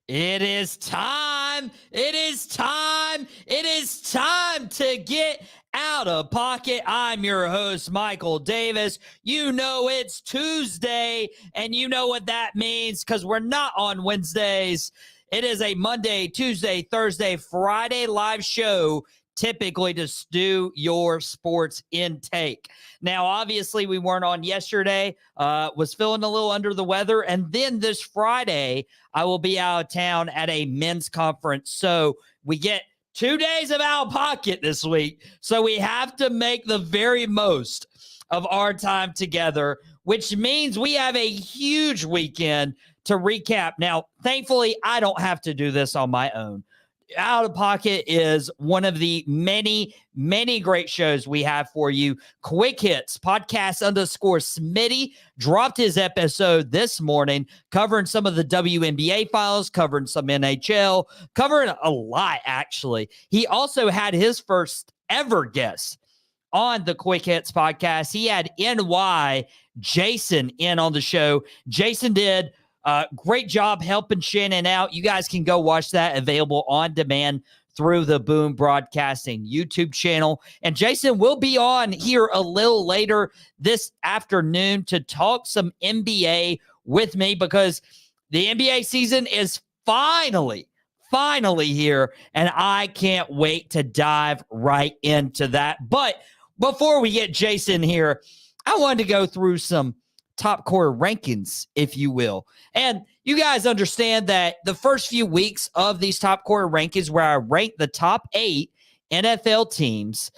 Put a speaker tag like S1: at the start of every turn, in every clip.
S1: It is time. It is time. It is time to get out of pocket. I'm your host, Michael Davis. You know it's Tuesday, and you know what that means because we're not on Wednesdays. It is a Monday, Tuesday, Thursday, Friday live show, typically to do your sports intake. Now, obviously, we weren't on yesterday, was feeling a little under the weather, and then this Friday, I will be out of town at a men's conference. So we get 2 days of out of pocket this week. So we have to make the very most of our time together, which means we have a huge weekend to recap. Now, thankfully, I don't have to do this on my own. Out of Pocket is one of the many, many great shows we have for you. Quick Hits, podcast _ Smitty dropped his episode this morning, covering some of the WNBA files, covering some NHL, covering a lot, actually. He also had his first ever guest on the Quick Hits podcast. He had NY Jason in on the show. Jason did great job helping Shannon out. You guys can go watch that, available on demand through the Boom Broadcasting YouTube channel. And Jason will be on here a little later this afternoon to talk some NBA with me, because the NBA season is finally here, and I can't wait to dive right into that. But before we get Jason here, I wanted to go through some top quarter rankings, if you will. And you guys understand that the first few weeks of these top quarter rankings, where I rank the top 8 NFL teams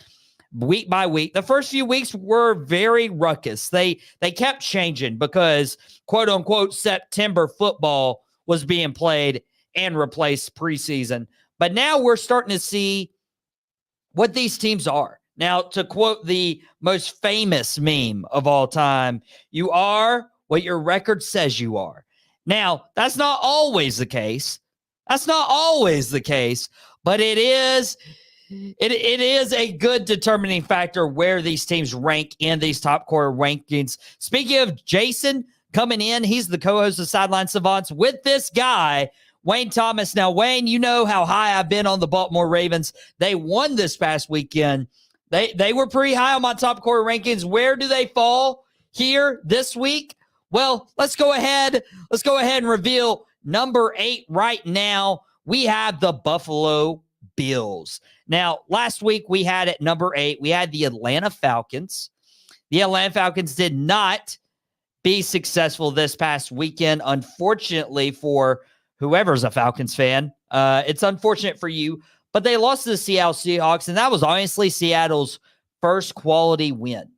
S1: week by week, the first few weeks were very ruckus. They kept changing because, quote unquote, September football was being played and replaced preseason. But now we're starting to see what these teams are. Now, to quote the most famous meme of all time, you are what your record says you are. Now, that's not always the case. But it is a good determining factor where these teams rank in these top quarter rankings. Speaking of Jason coming in, he's the co-host of Sideline Savants with this guy, Wayne Thomas. Now, Wayne, you know how high I've been on the Baltimore Ravens. They won this past weekend. They were pretty high on my top quarter rankings. Where do they fall here this week? Well, let's go ahead and reveal number 8 right now. We have the Buffalo Bills. Now, last week we had at number 8, we had the Atlanta Falcons. The Atlanta Falcons did not be successful this past weekend, unfortunately, for whoever's a Falcons fan. It's unfortunate for you. But they lost to the Seattle Seahawks, and that was honestly Seattle's first quality win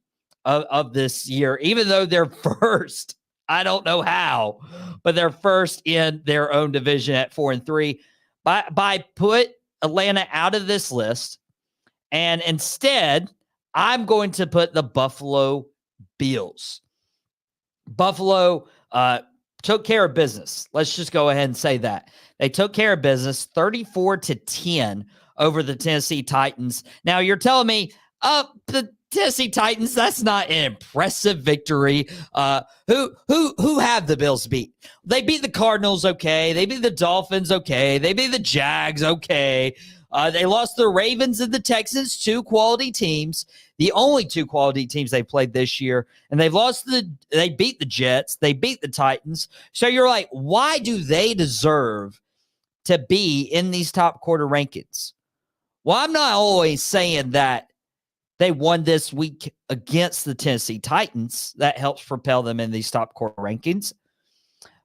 S1: of this year, even though they're first. I don't know how, but they're first in their own division at 4-3. By put Atlanta out of this list, and instead, I'm going to put the Buffalo Bills. Buffalo took care of business. Let's just go ahead and say that. They took care of business 34-10 over the Tennessee Titans. Now, you're telling me, the Tennessee Titans, that's not an impressive victory. Who have the Bills beat? They beat the Cardinals, okay. They beat the Dolphins, okay. They beat the Jags, okay. They lost the Ravens and the Texans, 2 quality teams, the only 2 quality teams they played this year. And they beat the Jets, they beat the Titans. So you're like, why do they deserve to be in these top quarter rankings? Well, I'm not always saying that they won this week against the Tennessee Titans. That helps propel them in these top quarter rankings.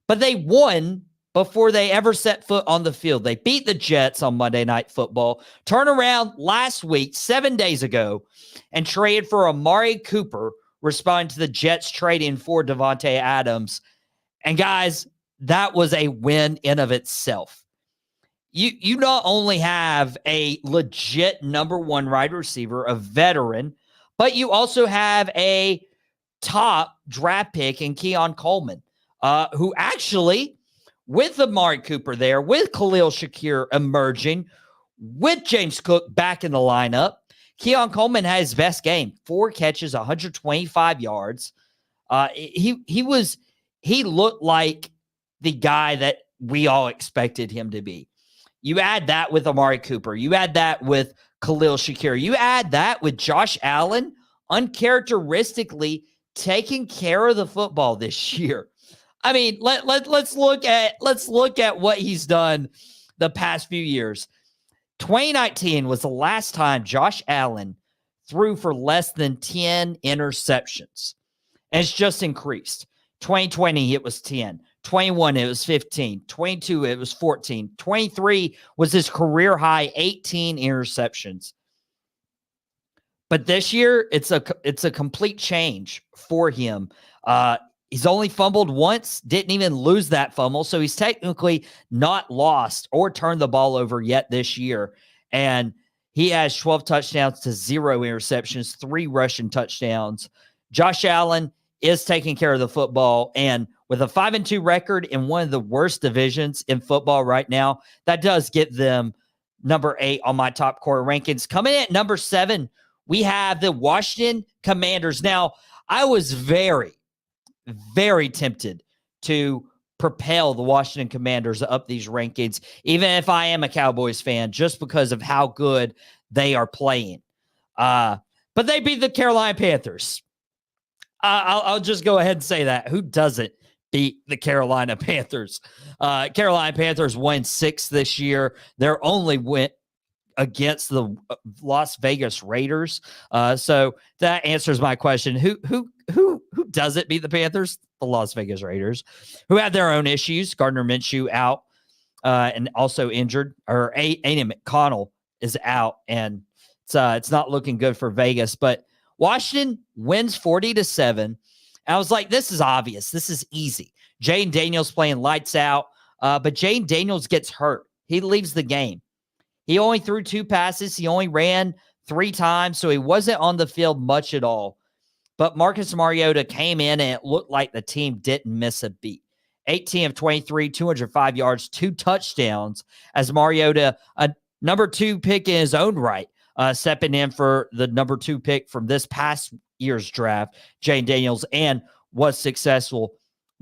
S1: But they won before they ever set foot on the field. They beat the Jets on Monday Night Football, turned around last week, 7 days ago, and traded for Amari Cooper, responding to the Jets trading for Devontae Adams. And guys, that was a win in of itself. You not only have a legit number 1 wide receiver, a veteran, but you also have a top draft pick in Keon Coleman, who actually, with Amari Cooper there, with Khalil Shakir emerging, with James Cook back in the lineup, Keon Coleman had his best game. 4 catches, 125 yards. He looked like the guy that we all expected him to be. You add that with Amari Cooper. You add that with Khalil Shakir. You add that with Josh Allen uncharacteristically taking care of the football this year. I mean, let's look at what he's done the past few years. 2019 was the last time Josh Allen threw for less than 10 interceptions. And it's just increased. 2020, it was 10. 21, it was 15. 22, it was 14. 23 was his career high, 18 interceptions. But this year, it's a complete change for him. He's only fumbled once, didn't even lose that fumble. So he's technically not lost or turned the ball over yet this year. And he has 12 touchdowns to 0 interceptions, 3 rushing touchdowns. Josh Allen is taking care of the football. And with a 5-2 record in one of the worst divisions in football right now, that does get them number 8 on my top quarter rankings. Coming in at number 7, we have the Washington Commanders. Now, I was very, very tempted to propel the Washington Commanders up these rankings, even if I am a Cowboys fan, just because of how good they are playing. But they beat the Carolina Panthers. I'll just go ahead and say that. Who doesn't beat the Carolina Panthers? Carolina Panthers won 6 this year. Their only win against the Las Vegas Raiders. So that answers my question. Who doesn't beat the Panthers? The Las Vegas Raiders, who had their own issues. Gardner Minshew out and also injured, or Aiden McConnell is out, and it's not looking good for Vegas. But Washington wins 40-7. I was like, this is obvious. This is easy. Jayden Daniels playing lights out, but Jayden Daniels gets hurt. He leaves the game. He only threw 2 passes. He only ran 3 times, so he wasn't on the field much at all. But Marcus Mariota came in, and it looked like the team didn't miss a beat. 18 of 23, 205 yards, 2 touchdowns, as Mariota, a number 2 pick in his own right, stepping in for the number 2 pick from this past year's draft, Jayden Daniels, and was successful.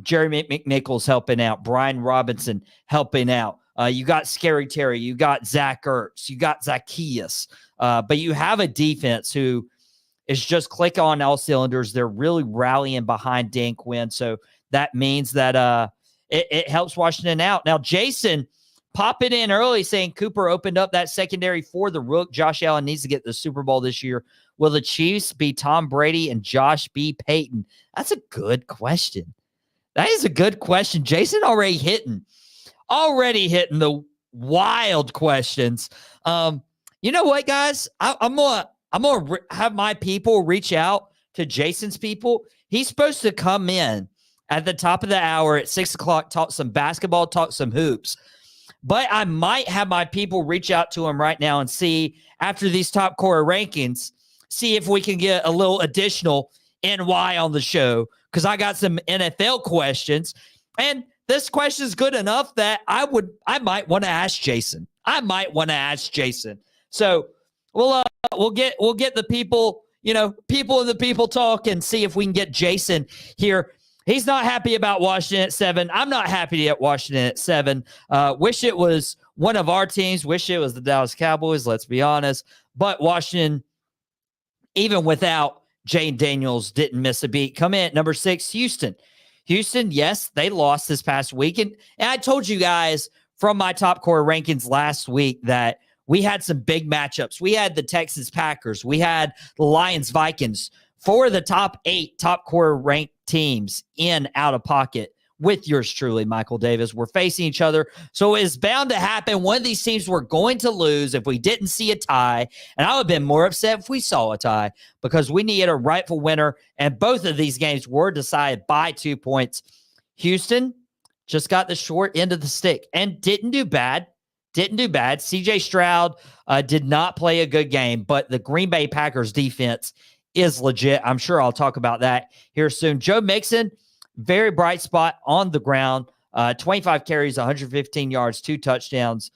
S1: Jeremy McNichols helping out, Brian Robinson helping out. You got Scary Terry, you got Zach Ertz, you got Zacchaeus, but you have a defense who is just click on all cylinders. They're really rallying behind Dan Quinn, so that means that it helps Washington out. Now, Jason popping in early saying Cooper opened up that secondary for the Rook. Josh Allen needs to get the Super Bowl this year. Will the Chiefs be Tom Brady and Josh B. Payton? That's a good question. That is a good question. Jason already hitting the wild questions. You know what, guys? I'm gonna have my people reach out to Jason's people. He's supposed to come in at the top of the hour at 6:00, talk some basketball, talk some hoops. But I might have my people reach out to him right now and see, after these top quarter rankings, see if we can get a little additional NY on the show, because I got some NFL questions. And this question is good enough that I might want to ask Jason. So we'll get the people, people in the people talk, and see if we can get Jason here. He's not happy about Washington at 7. I'm not happy to get Washington at 7. Wish it was one of our teams. Wish it was the Dallas Cowboys, let's be honest. But Washington, even without Jayden Daniels, didn't miss a beat. Come in at number 6, Houston. Houston, yes, they lost this past week. And I told you guys from my top quarter rankings last week that we had some big matchups. We had the Texans-Packers. We had the Lions-Vikings. 4 of the top 8 top quarter ranked teams in Outta Pocket, with yours truly, Michael Davis, were facing each other. So it's bound to happen. One of these teams were going to lose if we didn't see a tie. And I would have been more upset if we saw a tie, because we needed a rightful winner. And both of these games were decided by 2 points. Houston just got the short end of the stick and didn't do bad. CJ Stroud did not play a good game, but the Green Bay Packers defense is legit. I'm sure I'll talk about that here soon. Joe Mixon, very bright spot on the ground. 25 carries, 115 yards, 2 touchdowns,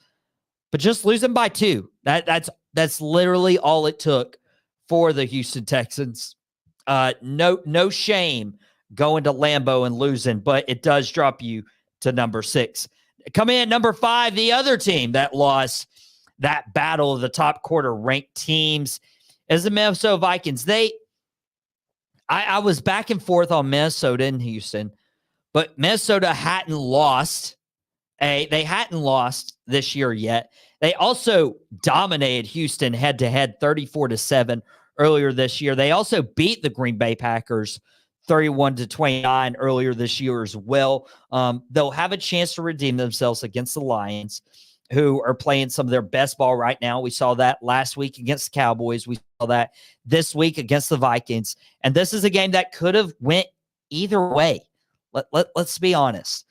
S1: but just losing by 2. That's literally all it took for the Houston Texans. No shame going to Lambeau and losing, but it does drop you to number 6. Coming in at number 5, the other team that lost that battle of the top quarter ranked teams is the Minnesota Vikings. I was back and forth on Minnesota and Houston, but Minnesota hadn't lost. They hadn't lost this year yet. They also dominated Houston head-to-head 34-7 earlier this year. They also beat the Green Bay Packers 31-29 earlier this year as well. They'll have a chance to redeem themselves against the Lions, who are playing some of their best ball right now. We saw that last week against the Cowboys. We saw that this week against the Vikings. And this is a game that could have went either way. Let's be honest.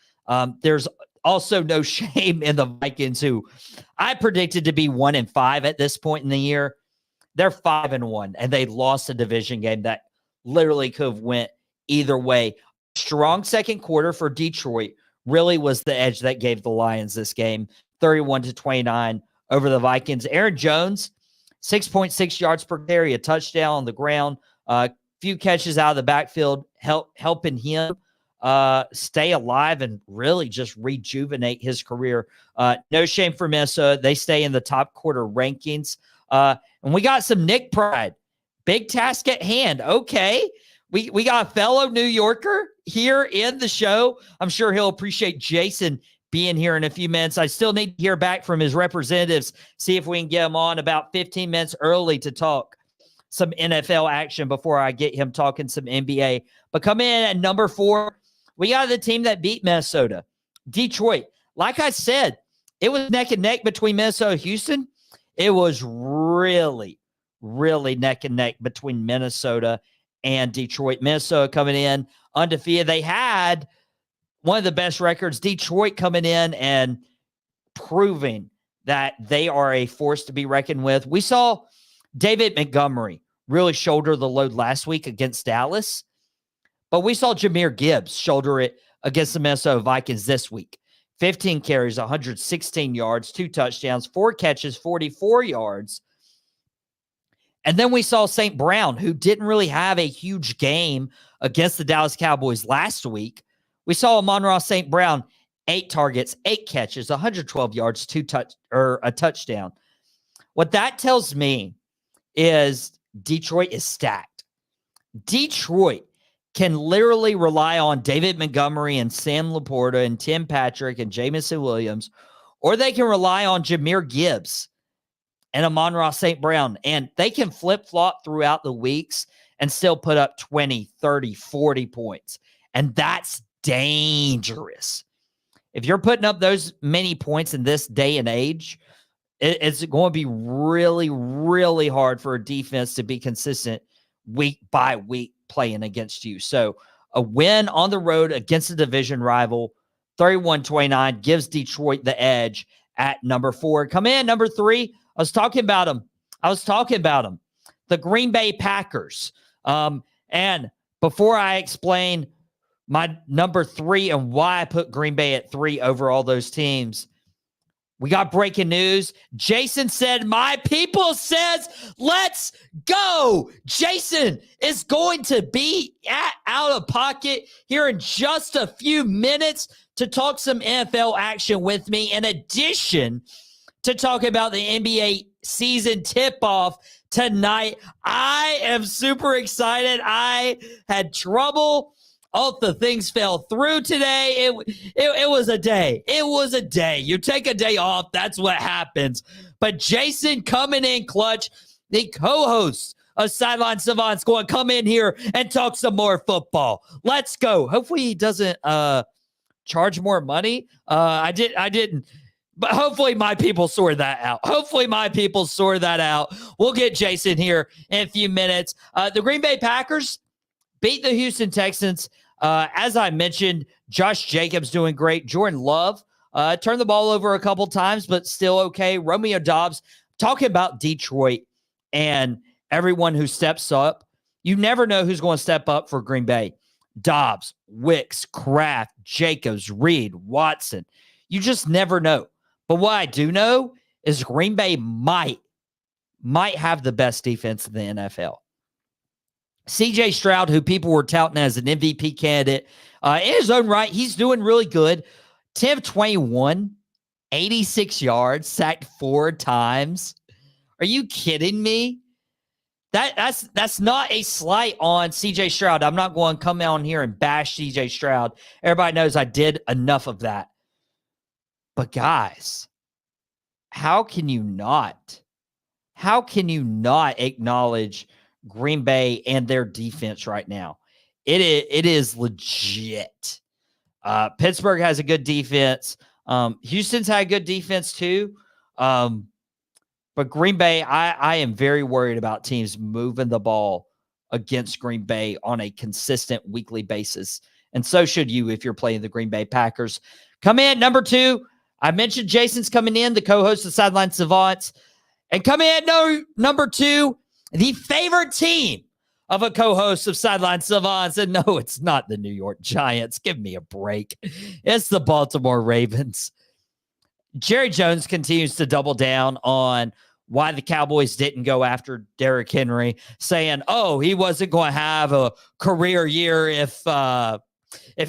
S1: There's also no shame in the Vikings, who I predicted to be 1-5 at this point in the year. They're 5-1, and they lost a division game that literally could have went either way. Strong second quarter for Detroit really was the edge that gave the Lions this game, 31-29 over the Vikings. Aaron Jones, 6.6 yards per carry, a touchdown on the ground, a few catches out of the backfield, helping him stay alive and really just rejuvenate his career. No shame for Minnesota. They stay in the top quarter rankings. And we got some Nick pride. Big task at hand. Okay. We got a fellow New Yorker here in the show. I'm sure he'll appreciate Jason being here in a few minutes. I still need to hear back from his representatives, see if we can get him on about 15 minutes early to talk some NFL action before I get him talking some NBA. But come in at number 4, we got the team that beat Minnesota, Detroit. Like I said, it was neck and neck between Minnesota and Houston. It was really, really neck and neck between Minnesota and Detroit. Minnesota coming in undefeated. They had one of the best records. Detroit coming in and proving that they are a force to be reckoned with. We saw David Montgomery really shoulder the load last week against Dallas, but we saw Jahmyr Gibbs shoulder it against the Minnesota Vikings this week. 15 carries, 116 yards, 2 touchdowns, 4 catches, 44 yards. And then we saw St. Brown, who didn't really have a huge game against the Dallas Cowboys last week. We saw Amon-Ra St. Brown, 8 targets, 8 catches, 112 yards, a touchdown. What that tells me is Detroit is stacked. Detroit can literally rely on David Montgomery and Sam Laporta and Tim Patrick and Jamison Williams, or they can rely on Jahmyr Gibbs and Amon-Ra St. Brown, and they can flip-flop throughout the weeks and still put up 20, 30, 40 points. And that's dangerous. If you're putting up those many points in this day and age, it's going to be really, really hard for a defense to be consistent week by week playing against you. So a win on the road against a division rival, 31-29, gives Detroit the edge at number 4. Come in, number 3. I was talking about them. The Green Bay Packers. And before I explain my number 3 and why I put Green Bay at 3 over all those teams, we got breaking news. Jason said, my people says, let's go. Jason is going to be at Outta Pocket here in just a few minutes to talk some NFL action with me, in addition to talk about the NBA season tip-off tonight. I am super excited. I had trouble. All the things fell through today. It was a day. It was a day. You take a day off, that's what happens. But Jason coming in clutch, the co-host of Sideline Savants, going to come in here and talk some more football. Let's go. Hopefully he doesn't charge more money. I didn't. But hopefully my people sort that out. We'll get Jason here in a few minutes. The Green Bay Packers beat the Houston Texans. As I mentioned, Josh Jacobs doing great. Jordan Love turned the ball over a couple times, but still okay. Romeo Doubs, talking about Detroit and everyone who steps up. You never know who's going to step up for Green Bay. Dobbs, Wicks, Kraft, Jacobs, Reed, Watson. You just never know. But what I do know is Green Bay might have the best defense in the NFL. CJ Stroud, who people were touting as an MVP candidate, in his own right, he's doing really good. 10 of 21, 86 yards, sacked 4 times. Are you kidding me? That's not a slight on CJ Stroud. I'm not going to come on here and bash CJ Stroud. Everybody knows I did enough of that. But guys, how can you not acknowledge Green Bay and their defense right now? It is legit. Pittsburgh has a good defense. Houston's had a good defense too. But Green Bay, I am very worried about teams moving the ball against Green Bay on a consistent weekly basis. And so should you if you're playing the Green Bay Packers. Come in, number 2. I mentioned Jason's coming in, the co-host of Sideline Savants. And coming in, number 2, the favorite team of a co-host of Sideline Savants. And no, it's not the New York Giants. Give me a break. It's the Baltimore Ravens. Jerry Jones continues to double down on why the Cowboys didn't go after Derrick Henry, saying, oh, he wasn't going to have a career year if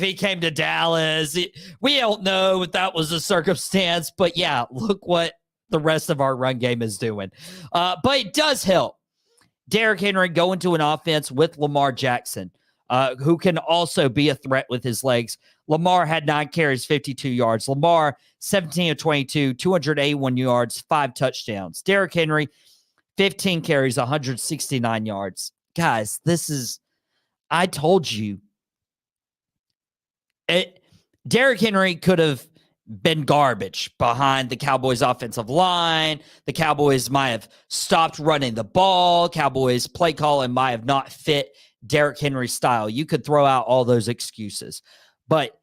S1: he came to Dallas. We don't know if that was a circumstance, but yeah, look what the rest of our run game is doing. But it does help Derrick Henry go into an offense with Lamar Jackson, who can also be a threat with his legs. Lamar had 9 carries, 52 yards. Lamar, 17 of 22, 281 yards, 5 touchdowns. Derrick Henry, 15 carries, 169 yards. Guys, I told you. Derrick Henry could have been garbage behind the Cowboys' offensive line. The Cowboys might have stopped running the ball. Cowboys' play calling might have not fit Derrick Henry's style. You could throw out all those excuses. But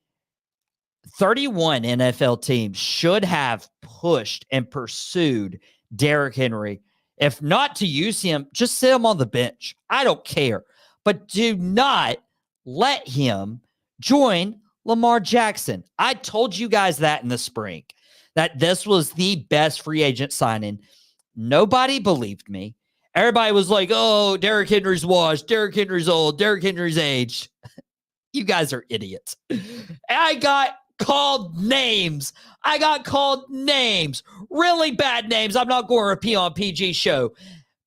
S1: 31 NFL teams should have pushed and pursued Derrick Henry. If not to use him, just sit him on the bench. I don't care. But do not let him join Lamar Jackson. I told you guys that in the spring, that this was the best free agent signing. Nobody believed me. Everybody was like, oh, Derrick Henry's washed. Derrick Henry's old. Derrick Henry's aged. You guys are idiots. I got called names. Really bad names. I'm not going to repeat on PG show.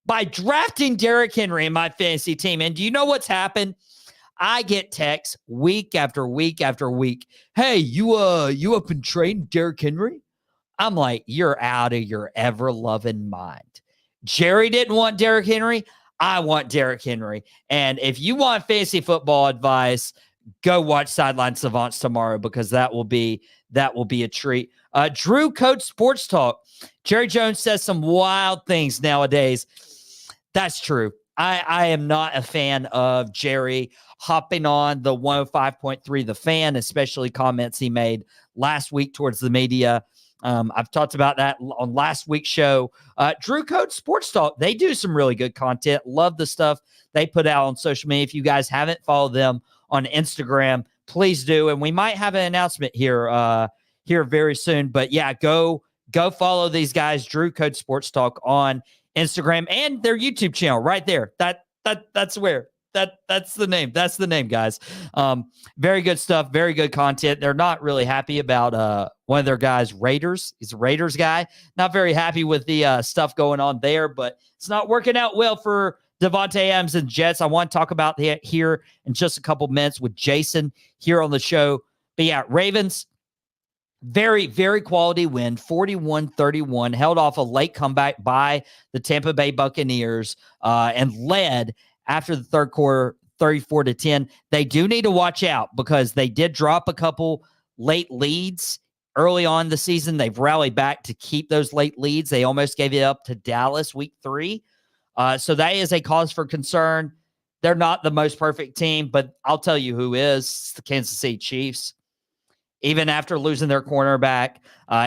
S1: By drafting Derrick Henry in my fantasy team. And do you know what's happened? I get texts week after week after week. Hey, you up and trading Derrick Henry? I'm like, you're out of your ever-loving mind. Jerry didn't want Derrick Henry. I want Derrick Henry. And if you want fantasy football advice, go watch Sideline Savants tomorrow, because that will be a treat. Drew Coach Sports Talk. Jerry Jones says some wild things nowadays. That's true. I am not a fan of Jerry hopping on the 105.3 The Fan, especially comments he made last week towards the media. I've talked about that on last week's show. Drew Coach Sports Talk, they do some really good content. Love the stuff they put out on social media. If you guys haven't followed them on Instagram, please do. And we might have an announcement here very soon. But yeah, go follow these guys, Drew Coach Sports Talk on Instagram and their YouTube channel right there. That's where. That's the name. That's the name, guys. Very good stuff. Very good content. They're not really happy about one of their guys, Raiders. He's a Raiders guy. Not very happy with the stuff going on there, but it's not working out well for Devontae Adams and Jets. I want to talk about that here in just a couple minutes with Jason here on the show. But yeah, Ravens, very, very quality win, 41-31, held off a late comeback by the Tampa Bay Buccaneers and led after the third quarter, 34-10. They do need to watch out because they did drop a couple late leads early on in the season. They've rallied back to keep those late leads. They almost gave it up to Dallas week 3. So that is a cause for concern. They're not the most perfect team, but I'll tell you who is. It's the Kansas City Chiefs. Even after losing their cornerback,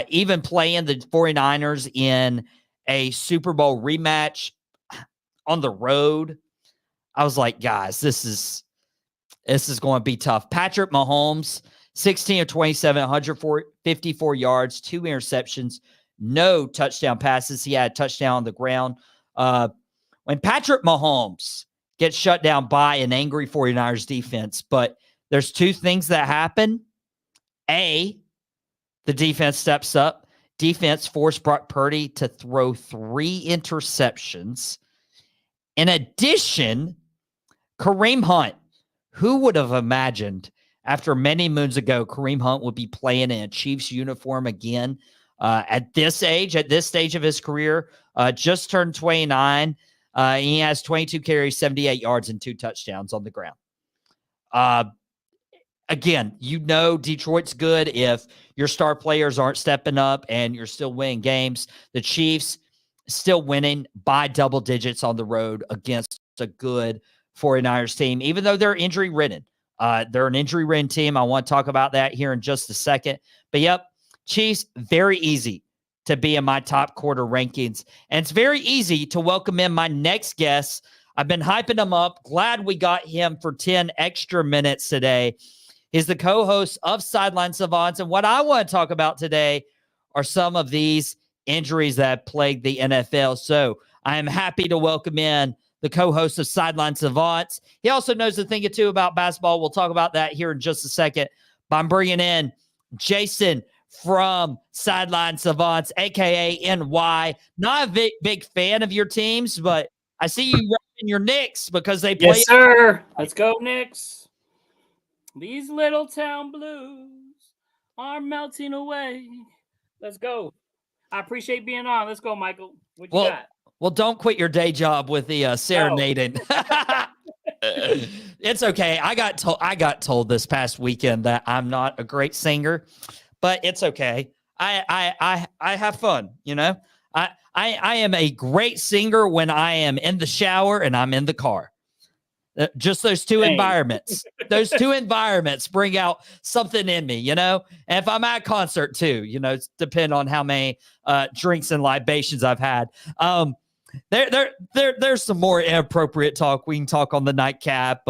S1: even playing the 49ers in a Super Bowl rematch on the road, I was like, guys, this is going to be tough. Patrick Mahomes, 16 of 27, 154 yards, 2 interceptions, no touchdown passes. He had a touchdown on the ground. When Patrick Mahomes gets shut down by an angry 49ers defense, but there's 2 things that happen. A, the defense steps up. Defense forced Brock Purdy to throw 3 interceptions. In addition, Kareem Hunt, who would have imagined after many moons ago, Kareem Hunt would be playing in a Chiefs uniform again at this stage of his career, just turned 29. He has 22 carries, 78 yards, and 2 touchdowns on the ground. Again, Detroit's good if your star players aren't stepping up and you're still winning games. The Chiefs still winning by double digits on the road against a good 49ers team, even though they're injury-ridden. They're an injury-ridden team. I want to talk about that here in just a second. But, yep, Chiefs, very easy to be in my top quarter rankings. And it's very easy to welcome in my next guest. I've been hyping him up. Glad we got him for 10 extra minutes today. He's the co-host of Sideline Savants. And what I want to talk about today are some of these injuries that plagued the NFL. So I am happy to welcome in the co-host of Sideline Savants. He also knows a thing or two about basketball. We'll talk about that here in just a second. But I'm bringing in Jason from Sideline Savants, a.k.a. NY. Not a big fan of your teams, but I see you repping your Knicks because they play.
S2: Yes, sir. Let's go, Knicks. These little town blues are melting away. Let's go. I appreciate being on. Let's go, Michael. What you got?
S1: Well, don't quit your day job with the serenading. No. It's okay. I got told this past weekend that I'm not a great singer, but it's okay. I have fun, I am a great singer when I am in the shower and I'm in the car. Just those two environments. Those two environments bring out something in me, And if I'm at a concert too, it's depend on how many drinks and libations I've had. There's some more inappropriate talk. We can talk on the nightcap.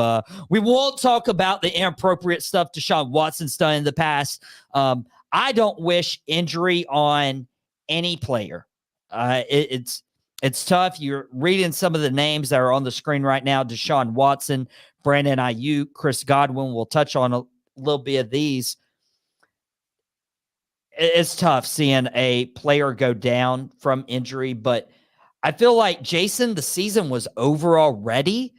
S1: We won't talk about the inappropriate stuff Deshaun Watson's done in the past. I don't wish injury on any player. It's tough. You're reading some of the names that are on the screen right now. Deshaun Watson, Brandon Ayuk, Chris Godwin. We'll touch on a little bit of these. It's tough seeing a player go down from injury, but I feel like, Jason, the season was over already.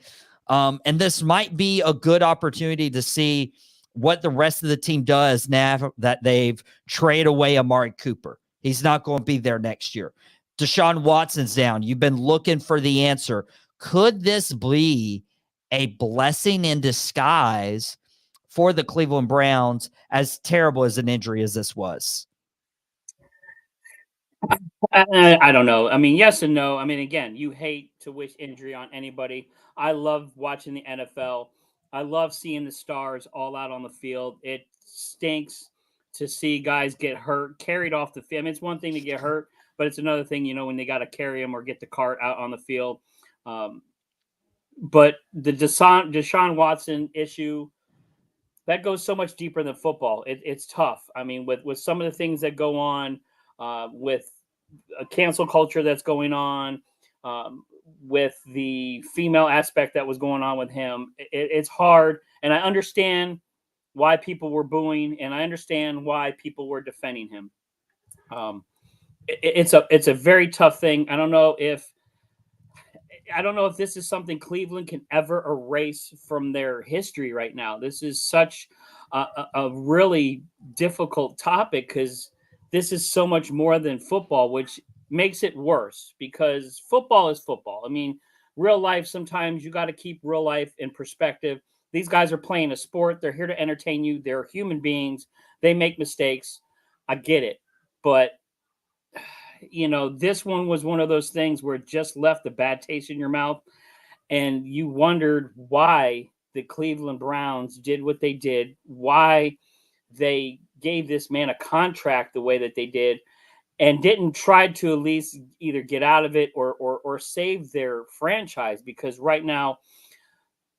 S1: And this might be a good opportunity to see what the rest of the team does now that they've traded away Amari Cooper. He's not going to be there next year. Deshaun Watson's down. You've been looking for the answer. Could this be a blessing in disguise for the Cleveland Browns, as terrible as an injury as this was?
S2: I don't know. I mean, yes and no. I mean, again, you hate to wish injury on anybody. I love watching the NFL. I love seeing the stars all out on the field. It stinks to see guys get hurt, carried off the field. I mean, it's one thing to get hurt, but it's another thing, when they got to carry them or get the cart out on the field. But the Deshaun Watson issue, that goes so much deeper than football. It's tough. I mean, with some of the things that go on, with a cancel culture that's going on, with the female aspect that was going on with him, it's hard. And I understand why people were booing, and I understand why people were defending him. It's a very tough thing. I don't know if this is something Cleveland can ever erase from their history right now. This is such a really difficult topic because this is so much more than football, which makes it worse because football is football. I mean, real life, sometimes you got to keep real life in perspective. These guys are playing a sport. They're here to entertain you. They're human beings. They make mistakes. I get it. But, this one was one of those things where it just left a bad taste in your mouth. And you wondered why the Cleveland Browns did what they did, why they gave this man a contract the way that they did, and didn't try to at least either get out of it or save their franchise, because right now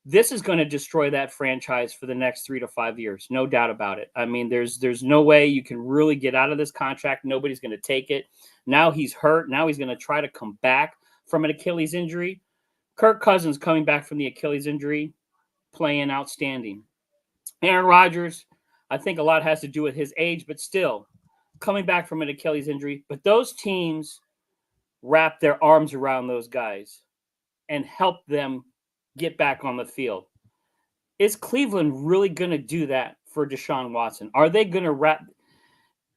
S2: this is going to destroy that franchise for the next 3 to 5 years. No doubt about it. I mean, there's no way you can really get out of this contract. Nobody's going to take it. Now he's hurt. Now he's going to try to come back from an Achilles injury. Kirk Cousins coming back from the Achilles injury, playing outstanding. Aaron Rodgers, I think a lot has to do with his age, but still, coming back from an Achilles injury, but those teams wrap their arms around those guys and help them get back on the field. Is Cleveland really going to do that for Deshaun Watson? Are they going to wrap?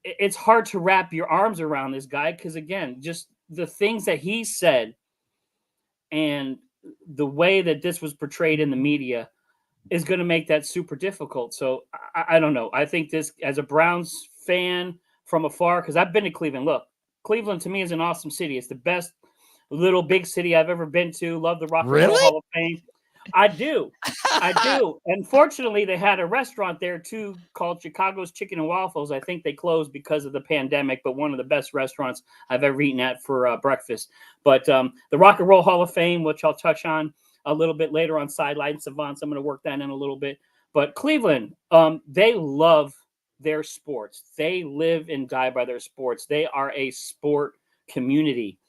S2: It's hard to wrap your arms around this guy because, again, just the things that he said and the way that this was portrayed in the media is going to make that super difficult. So I don't know. I think this, as a Browns fan from afar, because I've been to Cleveland. Look, Cleveland to me is an awesome city. It's the best little big city I've ever been to. Love the Rock and Roll
S1: Really?
S2: Hall of Fame. I do. I do. Unfortunately, they had a restaurant there too called Chicago's Chicken and Waffles. I think they closed because of the pandemic, but one of the best restaurants I've ever eaten at for breakfast. But the Rock and Roll Hall of Fame, which I'll touch on a little bit later on Sideline Savants, I'm going to work that in a little bit. But Cleveland, they love their sports. They live and die by their sports. They are a sport community.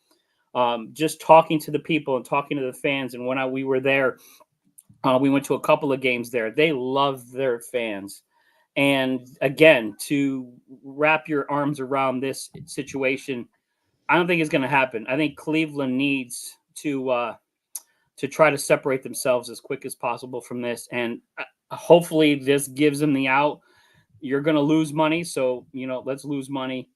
S2: Just talking to the people and talking to the fans, and when we were there, we went to a couple of games there. They love their fans. And again, to wrap your arms around this situation, I don't think it's going to happen. I think Cleveland needs to try to separate themselves as quick as possible from this. And hopefully this gives them the out. You're going to lose money. So, let's lose money,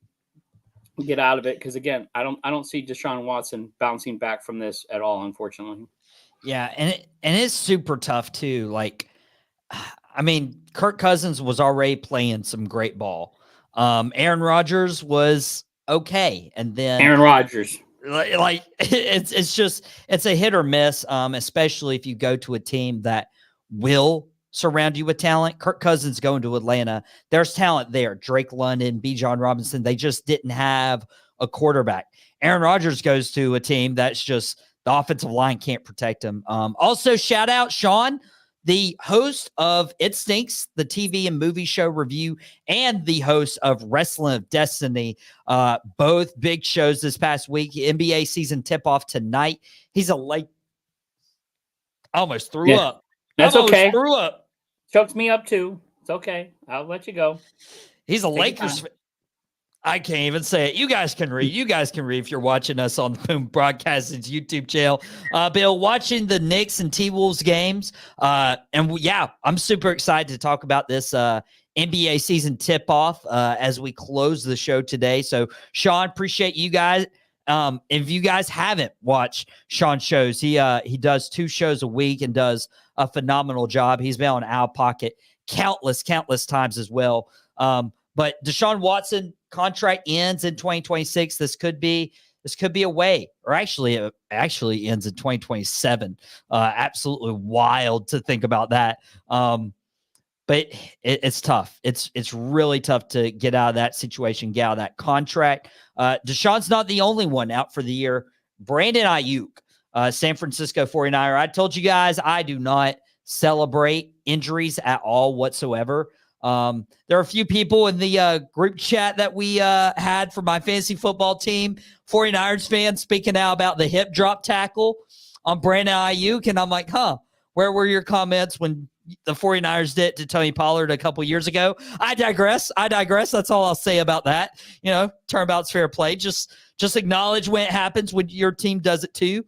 S2: get out of it. Because again, I don't see Deshaun Watson bouncing back from this at all, unfortunately.
S1: Yeah, and it's super tough too. Like, I mean, Kirk Cousins was already playing some great ball. Aaron Rodgers was okay, and then
S2: Aaron Rodgers,
S1: like it's a hit or miss, especially if you go to a team that will surround you with talent. Kirk Cousins going to Atlanta, there's talent there. Drake London, Bijan Robinson, they just didn't have a quarterback. Aaron Rodgers goes to a team that's just the offensive line can't protect him. Also, shout out Sean, the host of It Stinks, the TV and movie show review, and the host of Wrestling of Destiny. Both big shows this past week. NBA season tip-off tonight. He's a late. I almost threw up.
S2: That's okay.
S1: Threw up.
S2: Chokes me up too. It's okay. I'll let you go.
S1: He's a Lakers. I can't even say it. You guys can read. You guys can read if you're watching us on the Boom Broadcasting's YouTube channel. Bill, watching the Knicks and T-Wolves games. I'm super excited to talk about this NBA season tip-off as we close the show today. So, Sean, appreciate you guys. If you guys haven't watched Sean's shows, he does 2 shows a week and does a phenomenal job. He's been on Outta Pocket countless times as well. But Deshaun Watson contract ends in 2026. This could be a way, or actually ends in 2027. Absolutely wild to think about that. But it's tough. It's really tough to get out of that situation, get out of that contract. Deshaun's not the only one out for the year. Brandon Ayuk, San Francisco 49er. I told you guys I do not celebrate injuries at all whatsoever. There are a few people in the group chat that we had for my fantasy football team, 49ers fans, speaking out about the hip drop tackle on Brandon Ayuk. And I'm like, where were your comments when the 49ers did to Tony Pollard a couple years ago? I digress. That's all I'll say about that. Turnabout's fair play. Just acknowledge when it happens, when your team does it too.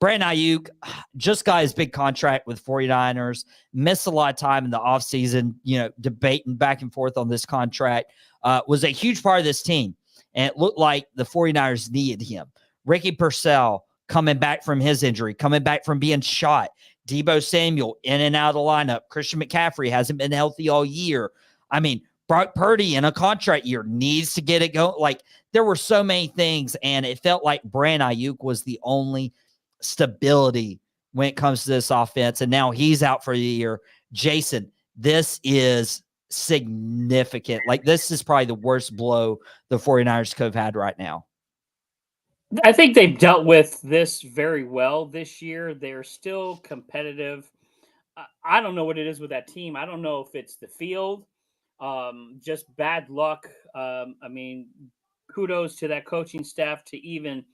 S1: Brandon Ayuk just got his big contract with 49ers, missed a lot of time in the offseason, debating back and forth on this contract, was a huge part of this team. And it looked like the 49ers needed him. Ricky Purcell coming back from his injury, coming back from being shot. Deebo Samuel in and out of the lineup. Christian McCaffrey hasn't been healthy all year. I mean, Brock Purdy in a contract year needs to get it going. Like, there were so many things, and it felt like Brandon Ayuk was the only stability when it comes to this offense, and now he's out for the year. Jason, this is significant. Like, this is probably the worst blow the 49ers could have had right now.
S2: I think they've dealt with this very well this year. They're still competitive. I don't know what it is with that team. I don't know if it's the field, just bad luck. Kudos to that coaching staff to even,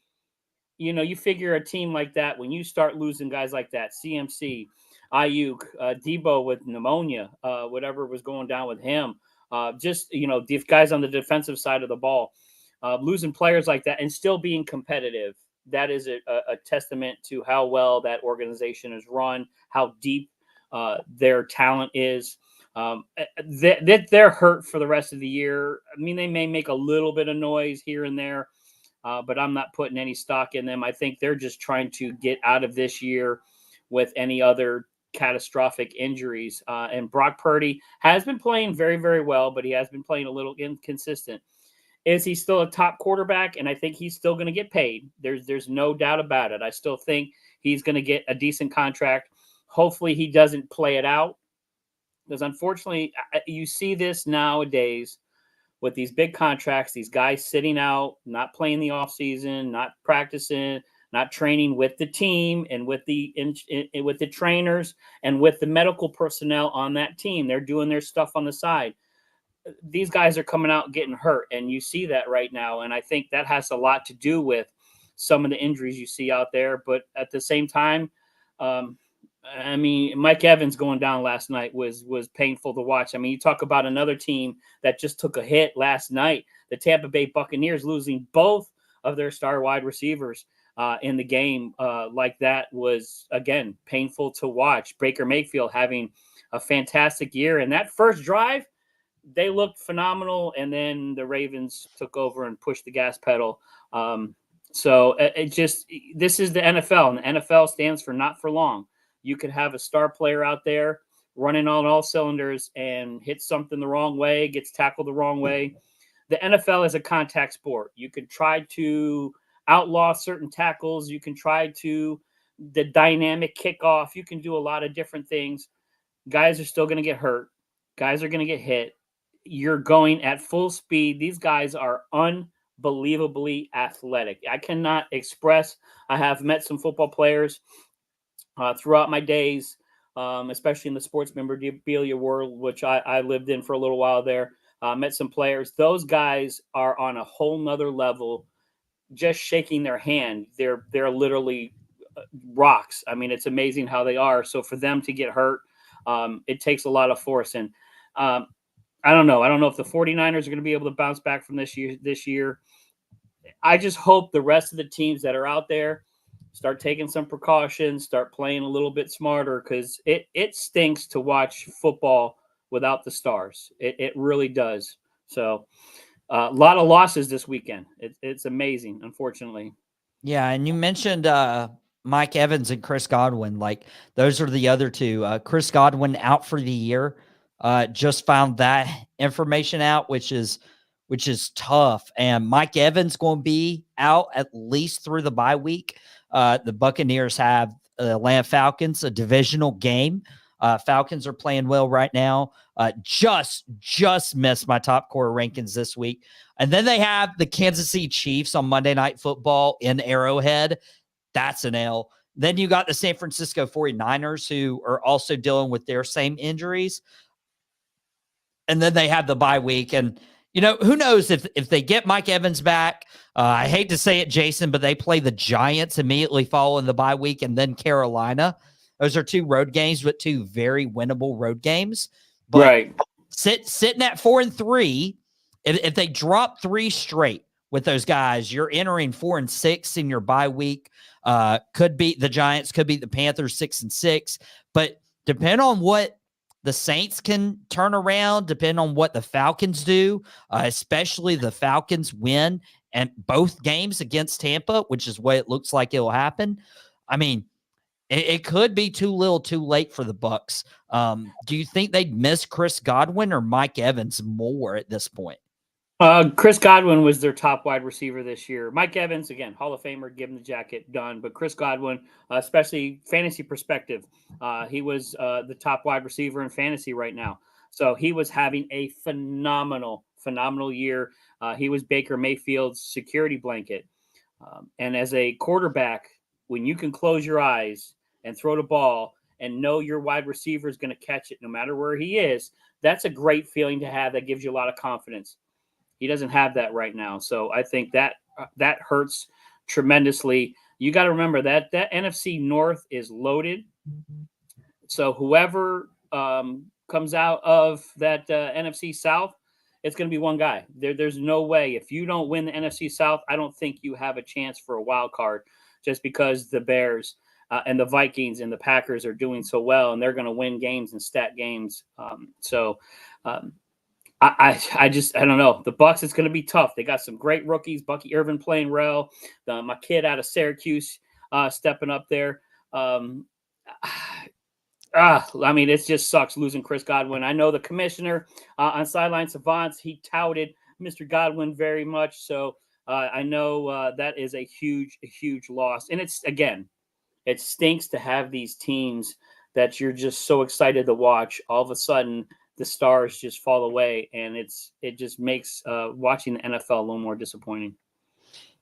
S2: you figure a team like that, when you start losing guys like that, CMC, Ayuk, Deebo with pneumonia, whatever was going down with him, Just, the guys on the defensive side of the ball, losing players like that and still being competitive. That is a testament to how well that organization is run, how deep their talent is. They're hurt for the rest of the year. I mean, they may make a little bit of noise here and there, but I'm not putting any stock in them. I think they're just trying to get out of this year with any other catastrophic injuries. And Brock Purdy has been playing very, very well, but he has been playing a little inconsistent. Is he still a top quarterback? And I think he's still going to get paid. There's no doubt about it. I still think he's going to get a decent contract. Hopefully he doesn't play it out, because unfortunately you see this nowadays with these big contracts, these guys sitting out, not playing the offseason, not practicing, not training with the team and with the trainers and with the medical personnel on that team. They're doing their stuff on the side. These guys are coming out getting hurt, and you see that right now. And I think that has a lot to do with some of the injuries you see out there. But at the same time, I mean, Mike Evans going down last night was painful to watch. I mean, you talk about another team that just took a hit last night, the Tampa Bay Buccaneers losing both of their star wide receivers in the game like that was, again, painful to watch. Baker Mayfield having a fantastic year. And that first drive, they looked phenomenal, and then the Ravens took over and pushed the gas pedal. So this is the NFL, and the NFL stands for not for long. You could have a star player out there running on all cylinders and hit something the wrong way, gets tackled the wrong way. The NFL is a contact sport. You can try to outlaw certain tackles. You can try to the dynamic kickoff. You can do a lot of different things. Guys are still going to get hurt. Guys are going to get hit. You're going at full speed. These guys are unbelievably athletic. I cannot express. I have met some football players throughout my days, especially in the sports memorabilia world, which I lived in for a little while there. Met some players. Those guys are on a whole nother level. Just shaking their hand, they're literally rocks. I mean, it's amazing how they are. So for them to get hurt, it takes a lot of force. And I don't know. I don't know if the 49ers are going to be able to bounce back from this year. I just hope the rest of the teams that are out there start taking some precautions, start playing a little bit smarter, because it stinks to watch football without the stars. It really does. So a lot of losses this weekend. It's amazing, unfortunately.
S1: Yeah, and you mentioned Mike Evans and Chris Godwin. Like, those are the other two. Chris Godwin out for the year. Just found that information out, which is tough. And Mike Evans going to be out at least through the bye week. The Buccaneers have the Atlanta Falcons, a divisional game. Falcons are playing well right now. Just missed my top quarter rankings this week. And then they have the Kansas City Chiefs on Monday Night Football in Arrowhead. That's an L. Then you got the San Francisco 49ers, who are also dealing with their same injuries. And then they have the bye week. And, who knows if they get Mike Evans back. I hate to say it, Jason, but they play the Giants immediately following the bye week, and then Carolina. Those are 2 road games, but 2 very winnable road games. But
S2: right.
S1: Sitting at 4-3, if they drop 3 straight with those guys, you're entering 4-6 in your bye week. Could beat the Giants, could beat the Panthers 6-6. But depend on what the Saints can turn around, depend on what the Falcons do, especially the Falcons win and both games against Tampa, which is what it looks like it'll happen. I mean, it could be too little, too late for the Bucs. Do you think they'd miss Chris Godwin or Mike Evans more at this point?
S2: Chris Godwin was their top wide receiver this year. Mike Evans, again, Hall of Famer, give him the jacket, done. But Chris Godwin, especially fantasy perspective, he was the top wide receiver in fantasy right now. So he was having a phenomenal year. He was Baker Mayfield's security blanket. And as a quarterback, when you can close your eyes and throw the ball and know your wide receiver is going to catch it no matter where he is, that's a great feeling to have. That gives you a lot of confidence. He doesn't have that right now. So I think that hurts tremendously. You got to remember that NFC North is loaded. So whoever comes out of that NFC South, it's going to be one guy. There's no way. If you don't win the NFC South, I don't think you have a chance for a wild card just because the Bears and the Vikings and the Packers are doing so well, and they're going to win games and stat games. I don't know. The Bucs, it's going to be tough. They got some great rookies. Bucky Irvin playing well. My kid out of Syracuse stepping up there. I mean, it just sucks losing Chris Godwin. I know the commissioner on Sideline Savants, he touted Mr. Godwin very much. So I know that is a huge loss. And it stinks to have these teams that you're just so excited to watch. All of a sudden, the stars just fall away, and it just makes watching the NFL a little more disappointing.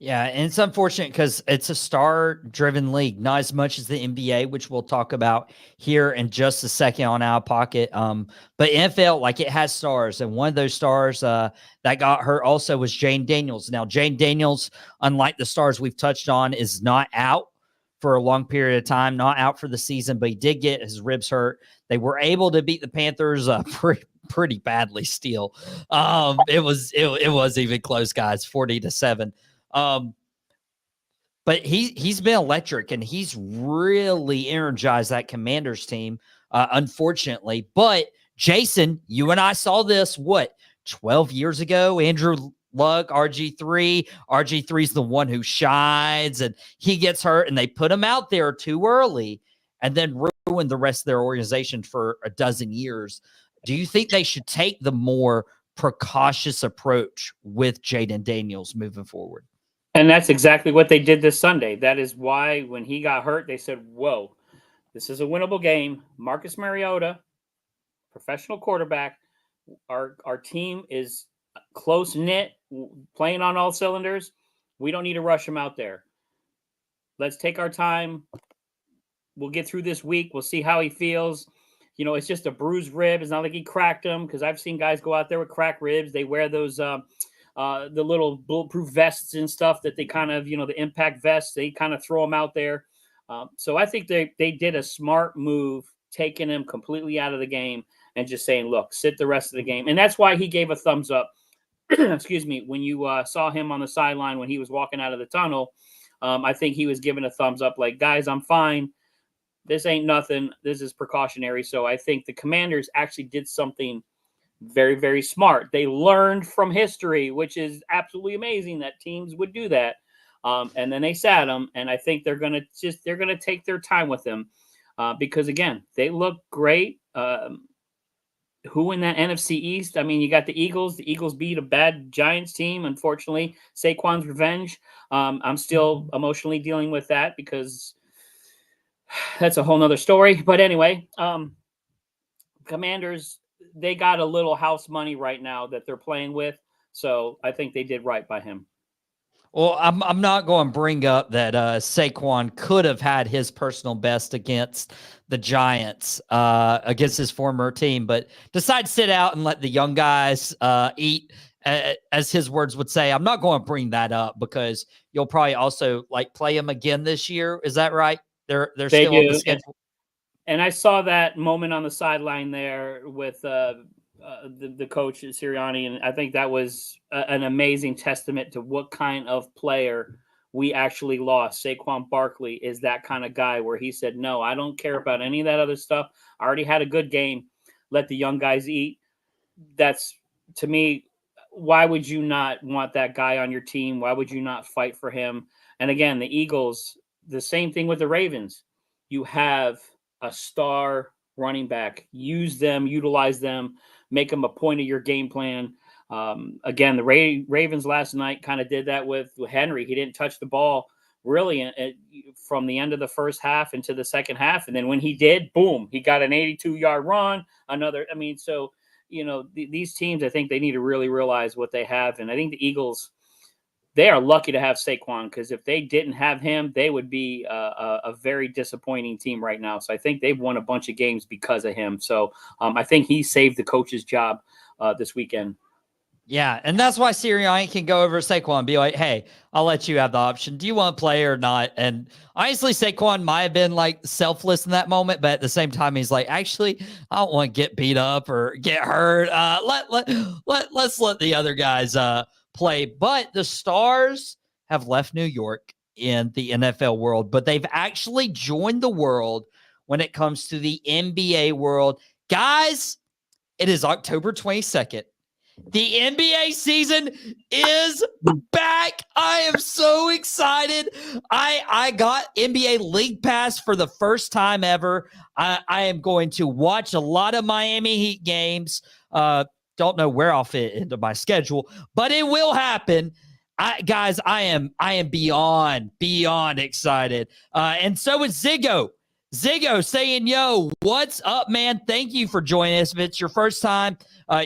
S1: Yeah, and it's unfortunate because it's a star-driven league, not as much as the NBA, which we'll talk about here in just a second on Outta Pocket. But NFL, like, it has stars, and one of those stars that got hurt also was Jane Daniels. Now, Jane Daniels, unlike the stars we've touched on, is not out for a long period of time, not out for the season, but he did get his ribs hurt. They were able to beat the Panthers pretty badly still. It was even close, guys, 40-7. But he's been electric, and he's really energized that Commanders team, unfortunately. But Jason, you and I saw this, 12 years ago? Andrew Luck, RG3. RG3's the one who shines, and he gets hurt, and they put him out there too early and then ruined the rest of their organization for a dozen years. Do you think they should take the more precautious approach with Jaden Daniels moving forward?
S2: And that's exactly what they did this Sunday. That is why when he got hurt, they said, whoa, this is a winnable game. Marcus Mariota, professional quarterback. Our team is close-knit, playing on all cylinders. We don't need to rush him out there. Let's take our time. We'll get through this week. We'll see how he feels. You know, it's just a bruised rib. It's not like he cracked them, because I've seen guys go out there with cracked ribs. They wear those the little bulletproof vests and stuff that they kind of, the impact vests, they kind of throw them out there. So I think they did a smart move, taking him completely out of the game and just saying, look, sit the rest of the game. And that's why he gave a thumbs up. Excuse me. When you saw him on the sideline when he was walking out of the tunnel, I think he was giving a thumbs up like, guys, I'm fine. This ain't nothing. This is precautionary. So I think the Commanders actually did something very, very smart. They learned from history, which is absolutely amazing that teams would do that. And then they sat him, and I think they're going to take their time with him because, again, they look great. Who in that NFC East? I mean, you got the Eagles. The Eagles beat a bad Giants team, unfortunately. Saquon's revenge. I'm still emotionally dealing with that because that's a whole nother story. But anyway, Commanders, they got a little house money right now that they're playing with. So I think they did right by him.
S1: Well, I'm not going to bring up that Saquon could have had his personal best against the Giants, against his former team, but decide to sit out and let the young guys eat, as his words would say. I'm not going to bring that up because you'll probably also play him again this year. Is that right? They're still on the schedule.
S2: And I saw that moment on the sideline there with the coach Sirianni, and I think that was an amazing testament to what kind of player we actually lost. Saquon Barkley is that kind of guy where he said, no, I don't care about any of that other stuff. I already had a good game. Let the young guys eat. That's, to me, why would you not want that guy on your team? Why would you not fight for him? And again, the Eagles, the same thing with the Ravens. You have a star running back. Use them, utilize them, make them a point of your game plan. Again, the Ravens last night kind of did that with Henry. He didn't touch the ball really from the end of the first half into the second half. And then when he did, boom, he got an 82-yard run. So, these teams, I think they need to really realize what they have. And I think the Eagles, they are lucky to have Saquon, because if they didn't have him, they would be a very disappointing team right now. So I think they've won a bunch of games because of him. So I think he saved the coach's job this weekend.
S1: Yeah, and that's why Sirianni can go over to Saquon and be like, hey, I'll let you have the option. Do you want to play or not? And honestly, Saquon might have been like selfless in that moment, but at the same time, he's like, actually, I don't want to get beat up or get hurt. Let's let the other guys play. But the Stars have left New York in the NFL world, but they've actually joined the world when it comes to the NBA world. Guys, it is October 22nd. The NBA season is back. I am so excited. I got NBA League Pass for the first time ever. I am going to watch a lot of Miami Heat games. Don't know where I'll fit into my schedule, but it will happen. Guys, I am beyond excited. And so is Ziggo. Ziggo saying, yo, what's up, man? Thank you for joining us. If it's your first time,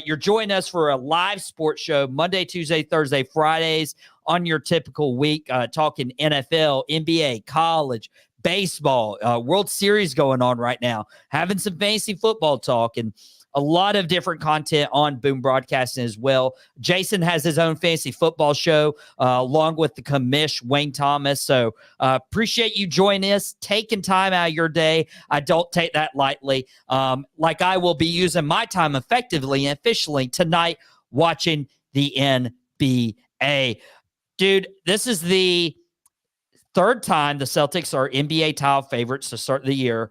S1: you're joining us for a live sports show Monday, Tuesday, Thursday, Fridays on your typical week, talking NFL, NBA, college, baseball, World Series going on right now, having some fantasy football talk, and a lot of different content on Boom Broadcasting as well. Jason has his own fantasy football show along with the commish, Wayne Thomas. So appreciate you joining us, taking time out of your day. I don't take that lightly. Like I will be using my time effectively and efficiently tonight watching the NBA. Dude, this is the third time the Celtics are NBA title favorites to start the year.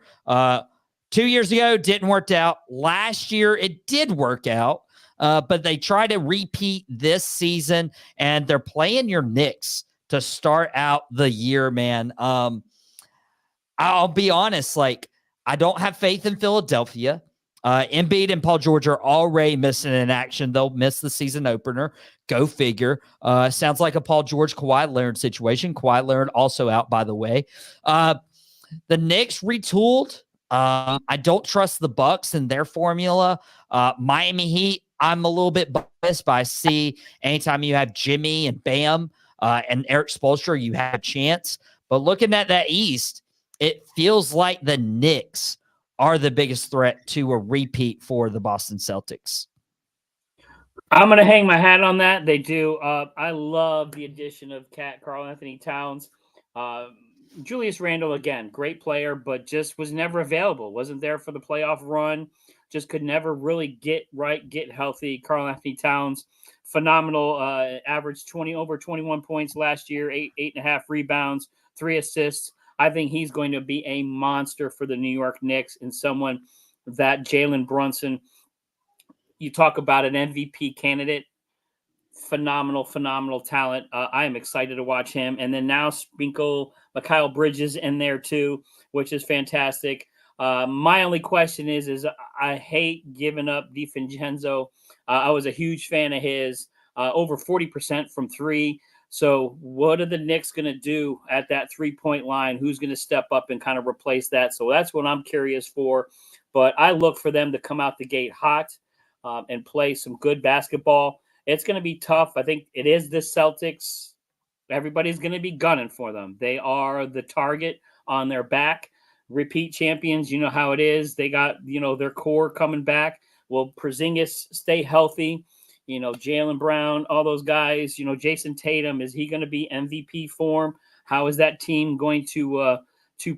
S1: 2 years ago, didn't work out. Last year, it did work out, but they try to repeat this season, and they're playing your Knicks to start out the year, man. I'll be honest, like, I don't have faith in Philadelphia. Embiid and Paul George are already missing in action. They'll miss the season opener. Go figure. Sounds like a Paul George, Kawhi Leonard situation. Kawhi Leonard also out, by the way. The Knicks retooled. I don't trust the Bucks and their formula. Miami Heat, I'm a little bit biased, but I see anytime you have Jimmy and Bam and Eric Spoelstra, you have a chance. But looking at that East, it feels like the Knicks are the biggest threat to a repeat for the Boston Celtics.
S2: I'm going to hang my hat on that. They do. I love the addition of Karl Anthony Towns. Julius Randle, again, great player, but just was never available. Wasn't there for the playoff run. Just could never really get right, get healthy. Karl Anthony Towns, phenomenal. Averaged over 21 points last year, 8.5 rebounds, 3 assists. I think he's going to be a monster for the New York Knicks and someone that Jalen Brunson, you talk about an MVP candidate, phenomenal talent. I am excited to watch him. And then now sprinkle Mikal Bridges in there too, which is fantastic. My only question is I hate giving up DiVincenzo. I was a huge fan of his, over 40% from three. So what are the Knicks going to do at that 3-point line? Who's going to step up and kind of replace that? So that's what I'm curious for. But I look for them to come out the gate hot and play some good basketball. It's going to be tough. I think it is the Celtics. Everybody's going to be gunning for them. They are the target on their back. Repeat champions, you know how it is. They got, their core coming back. Will Porzingis stay healthy? Jaylen Brown, all those guys, Jason Tatum, is he going to be MVP form? How is that team going to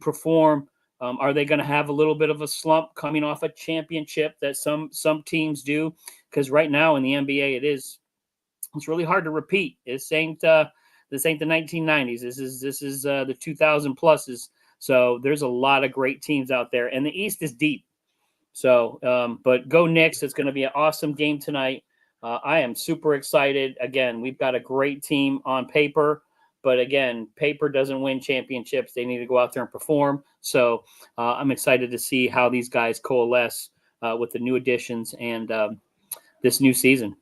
S2: perform? Are they going to have a little bit of a slump coming off a championship that some teams do? Because right now in the NBA, it's really hard to repeat. This ain't the 1990s. This is the 2000 pluses. So there's a lot of great teams out there, and the East is deep. So, but go Knicks! It's going to be an awesome game tonight. I am super excited. Again, we've got a great team on paper, but again, paper doesn't win championships. They need to go out there and perform. So I'm excited to see how these guys coalesce with the new additions and this new season.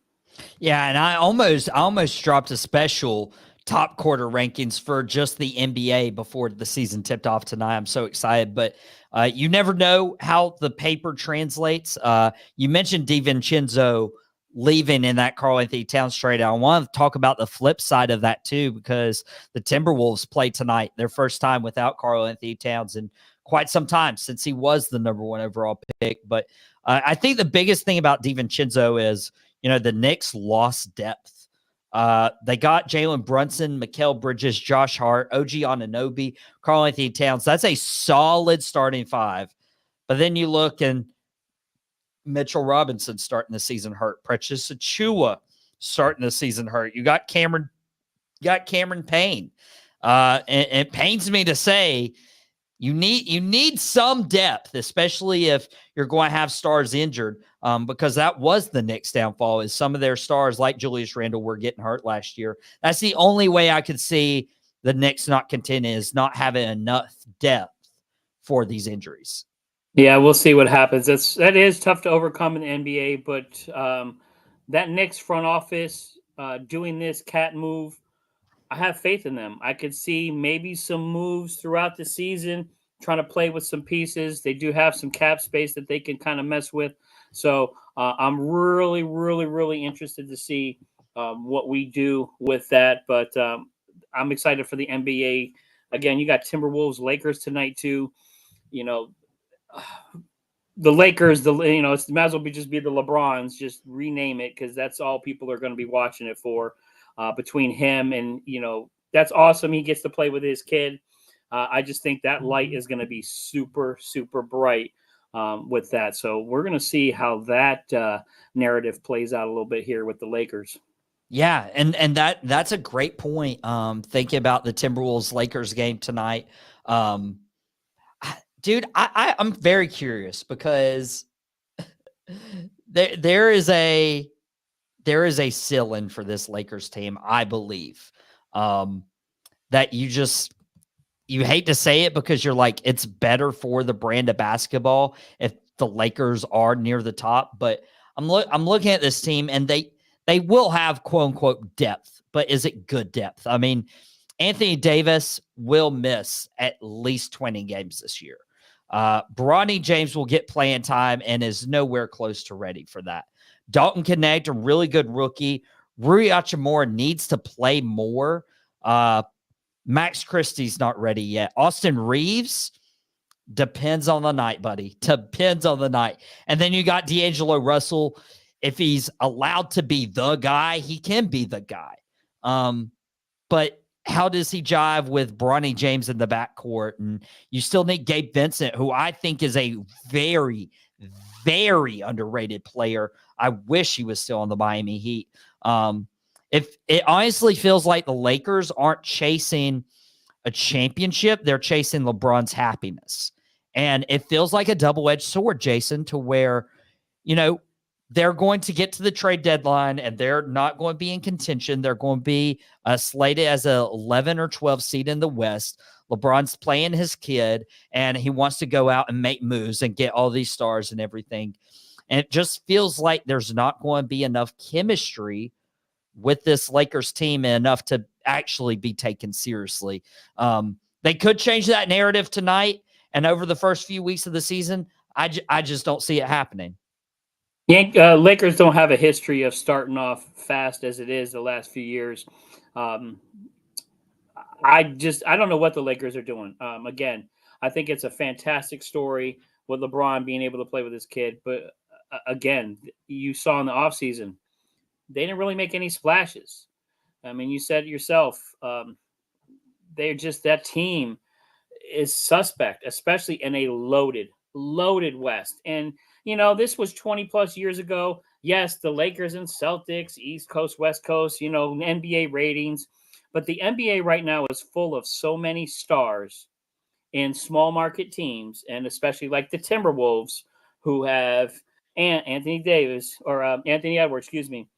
S1: Yeah, and I almost dropped a special top quarter rankings for just the NBA before the season tipped off tonight. I'm so excited, but you never know how the paper translates. You mentioned DiVincenzo leaving in that Karl Anthony Towns trade. I want to talk about the flip side of that too, because the Timberwolves play tonight, their first time without Karl Anthony Towns in quite some time since he was the number 1 overall pick. But I think the biggest thing about DiVincenzo is, the Knicks lost depth. They got Jalen Brunson, Mikal Bridges, Josh Hart, OG Anunoby, Karl Anthony Towns. That's a solid starting five. But then you look and Mitchell Robinson starting the season hurt. Precious Achua starting the season hurt. You got Cameron Payne. And it pains me to say you need some depth, especially if you're going to have stars injured, because that was the Knicks' downfall, is some of their stars like Julius Randle were getting hurt last year. That's the only way I could see the Knicks not contending, is not having enough depth for these injuries.
S2: Yeah, we'll see what happens. That is tough to overcome in the NBA, but that Knicks front office doing this cat move, I have faith in them. I could see maybe some moves throughout the season, trying to play with some pieces. They do have some cap space that they can kind of mess with. So I'm really, really, really interested to see what we do with that. But I'm excited for the NBA. Again, you got Timberwolves, Lakers tonight too. The Lakers, it might as well just be the LeBrons. Just rename it, because that's all people are going to be watching it for. Between him and that's awesome. He gets to play with his kid. I just think that light is going to be super, super bright with that. So we're going to see how that narrative plays out a little bit here with the Lakers.
S1: Yeah, and that's a great point. Thinking about the Timberwolves Lakers game tonight. Dude, I'm very curious, because there is a ceiling for this Lakers team, I believe. That you hate to say it, because you're like, it's better for the brand of basketball if the Lakers are near the top. But I'm looking at this team, and they will have quote unquote depth, but is it good depth? I mean, Anthony Davis will miss at least 20 games this year. Bronny James will get playing time and is nowhere close to ready for that. Dalton Connect, a really good rookie. Rui Hachimura needs to play more. Max Christie's not ready yet. Austin Reeves, depends on the night, buddy. Depends on the night. And then you got D'Angelo Russell. If he's allowed to be the guy, he can be the guy. But how does he jive with Bronny James in the backcourt? And you still need Gabe Vincent, who I think is a very, very underrated player. I wish he was still on the Miami Heat. If it honestly feels like the Lakers aren't chasing a championship, they're chasing LeBron's happiness. And it feels like a double-edged sword, Jason, to where, they're going to get to the trade deadline and they're not going to be in contention. They're going to be slated as a 11 or 12 seed in the West. LeBron's playing his kid, and he wants to go out and make moves and get all these stars and everything. And it just feels like there's not going to be enough chemistry with this Lakers team enough to actually be taken seriously. They could change that narrative tonight and over the first few weeks of the season. I just don't see it happening.
S2: Lakers don't have a history of starting off fast as it is the last few years. I don't know what the Lakers are doing. Again, I think it's a fantastic story with LeBron being able to play with his kid. But again, you saw in the offseason, they didn't really make any splashes. I mean, you said it yourself. They're just, that team is suspect, especially in a loaded West. And this was 20 plus years ago. Yes, the Lakers and Celtics, East Coast, West Coast, NBA ratings. But the NBA right now is full of so many stars in small market teams, and especially like the Timberwolves, who have Anthony Davis or Anthony Edwards, excuse me.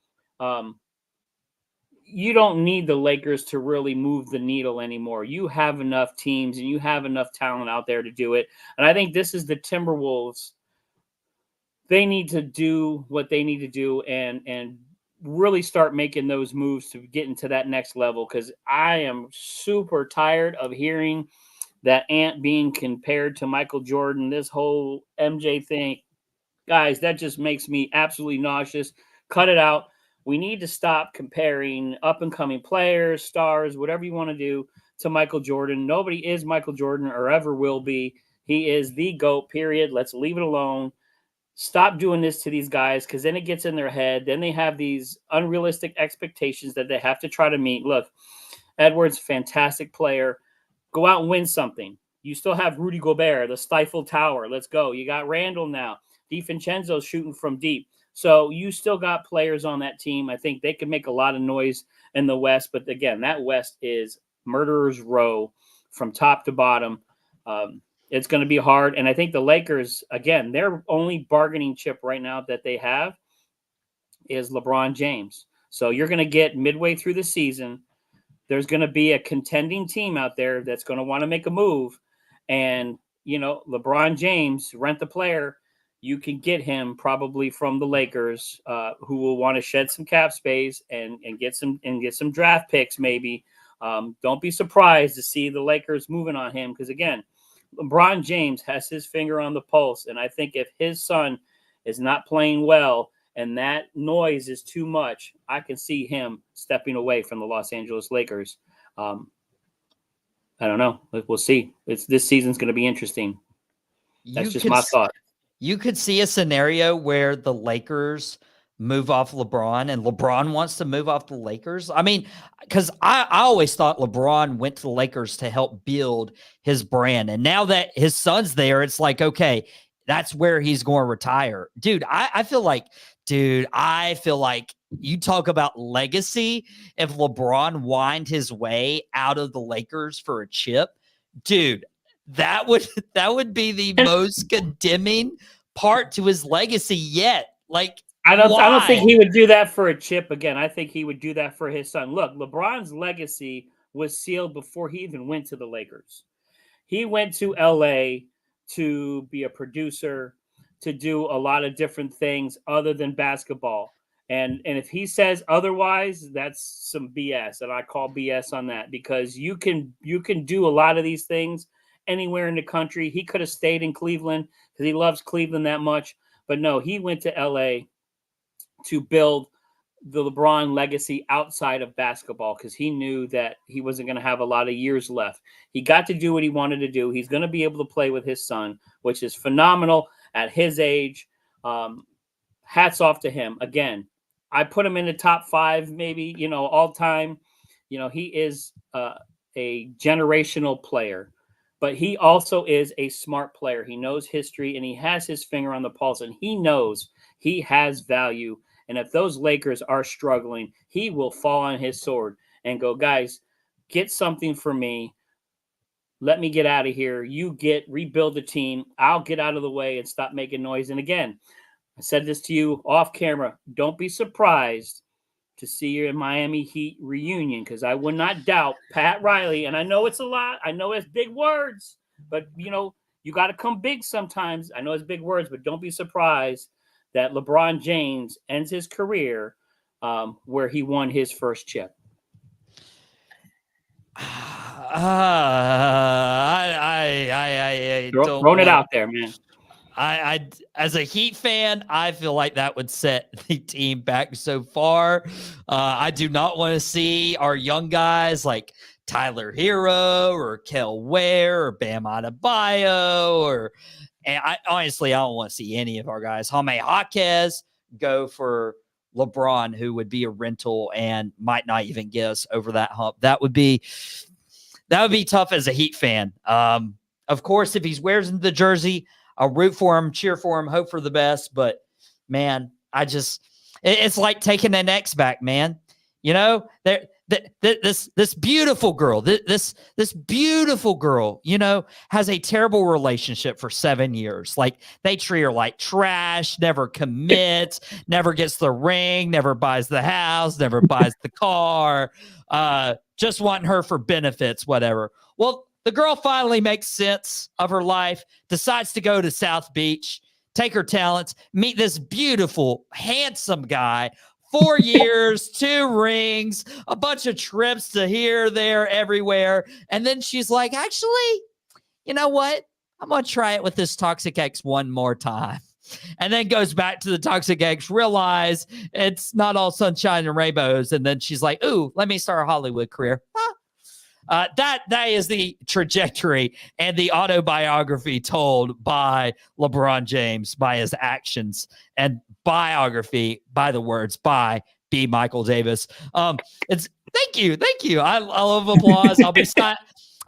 S2: You don't need the Lakers to really move the needle anymore. You have enough teams and you have enough talent out there to do it. And I think this is the Timberwolves. They need to do what they need to do and really start making those moves to get into that next level, because I am super tired of hearing that Ant being compared to Michael Jordan, this whole MJ thing. Guys, that just makes me absolutely nauseous. Cut it out. We need to stop comparing up-and-coming players, stars, whatever you want to do, to Michael Jordan. Nobody is Michael Jordan or ever will be. He is the GOAT, period. Let's leave it alone. stop doing this to these guys, because then it gets in their head. Then they have these unrealistic expectations that they have to try to meet. Look, Edwards, fantastic player. Go out and win something. You still have Rudy Gobert, the stifled tower. Let's go. You got Randall now. DiVincenzo's shooting from deep. So you still got players on that team. I think they could make a lot of noise in the West. But again, that West is murderer's row from top to bottom. It's going to be hard. And I think the Lakers, again, their only bargaining chip right now that they have is LeBron James. So you're going to get midway through the season, there's going to be a contending team out there that's going to want to make a move. And, LeBron James, rent the player, you can get him probably from the Lakers, who will want to shed some cap space and get some draft picks maybe. Don't be surprised to see the Lakers moving on him, because, again, LeBron James has his finger on the pulse. And I think if his son is not playing well and that noise is too much, I can see him stepping away from the Los Angeles Lakers. I don't know. We'll see. This season's going to be interesting. That's just my thought.
S1: You could see a scenario where the Lakers move off LeBron and LeBron wants to move off the Lakers. I mean, because I always thought LeBron went to the Lakers to help build his brand. And now that his son's there, it's like, okay, that's where he's going to retire. Dude, I feel like you talk about legacy. If LeBron whined his way out of the Lakers for a chip, dude, that would be the most condemning part to his legacy yet. Like,
S2: I don't think he would do that for a chip again. I think he would do that for his son. Look, LeBron's legacy was sealed before he even went to the Lakers. He went to LA to be a producer, to do a lot of different things other than basketball. And if he says otherwise, that's some BS, and I call BS on that, because you can do a lot of these things anywhere in the country. He could have stayed in Cleveland because he loves Cleveland that much. But no, he went to LA to build the LeBron legacy outside of basketball, because he knew that he wasn't going to have a lot of years left. He got to do what he wanted to do. He's going to be able to play with his son, which is phenomenal at his age. Hats off to him. Again, I put him in the top 5, maybe, all time. He is a generational player, but he also is a smart player. He knows history and he has his finger on the pulse, and he knows he has value. And if those Lakers are struggling, he will fall on his sword and go, guys, get something for me. Let me get out of here. Rebuild the team. I'll get out of the way and stop making noise. And again, I said this to you off camera. Don't be surprised to see you in Miami Heat reunion, because I would not doubt Pat Riley. And I know it's a lot. I know it's big words, but you got to come big sometimes. I know it's big words, but don't be surprised that LeBron James ends his career where he won his first chip. Throwing it out there, man.
S1: I as a Heat fan, I feel like that would set the team back so far. I do not want to see our young guys like Tyler Hero or Kel Ware or Bam Adebayo and I honestly, I don't want to see any of our guys. Jaime Jaquez go for LeBron, who would be a rental and might not even get us over that hump. That would be tough as a Heat fan. Of course, if he wears the jersey, I'll root for him, cheer for him, hope for the best. But man, it's like taking an ex back, man. This beautiful girl, this beautiful girl, has a terrible relationship for 7 years. Like, they treat her like trash, never commits, never gets the ring, never buys the house, never buys the car, just wanting her for benefits, whatever. Well, the girl finally makes sense of her life, decides to go to South Beach, take her talents, meet this beautiful, handsome guy. 4 years, 2 rings, a bunch of trips to here, there, everywhere. And then she's like, actually, you know what? I'm going to try it with this Toxic X one more time. And then goes back to the Toxic X, realize it's not all sunshine and rainbows. And then she's like, ooh, let me start a Hollywood career. That is the trajectory and the autobiography told by LeBron James, by his actions, and biography by the words by B. Michael Davis. It's thank you. I love applause.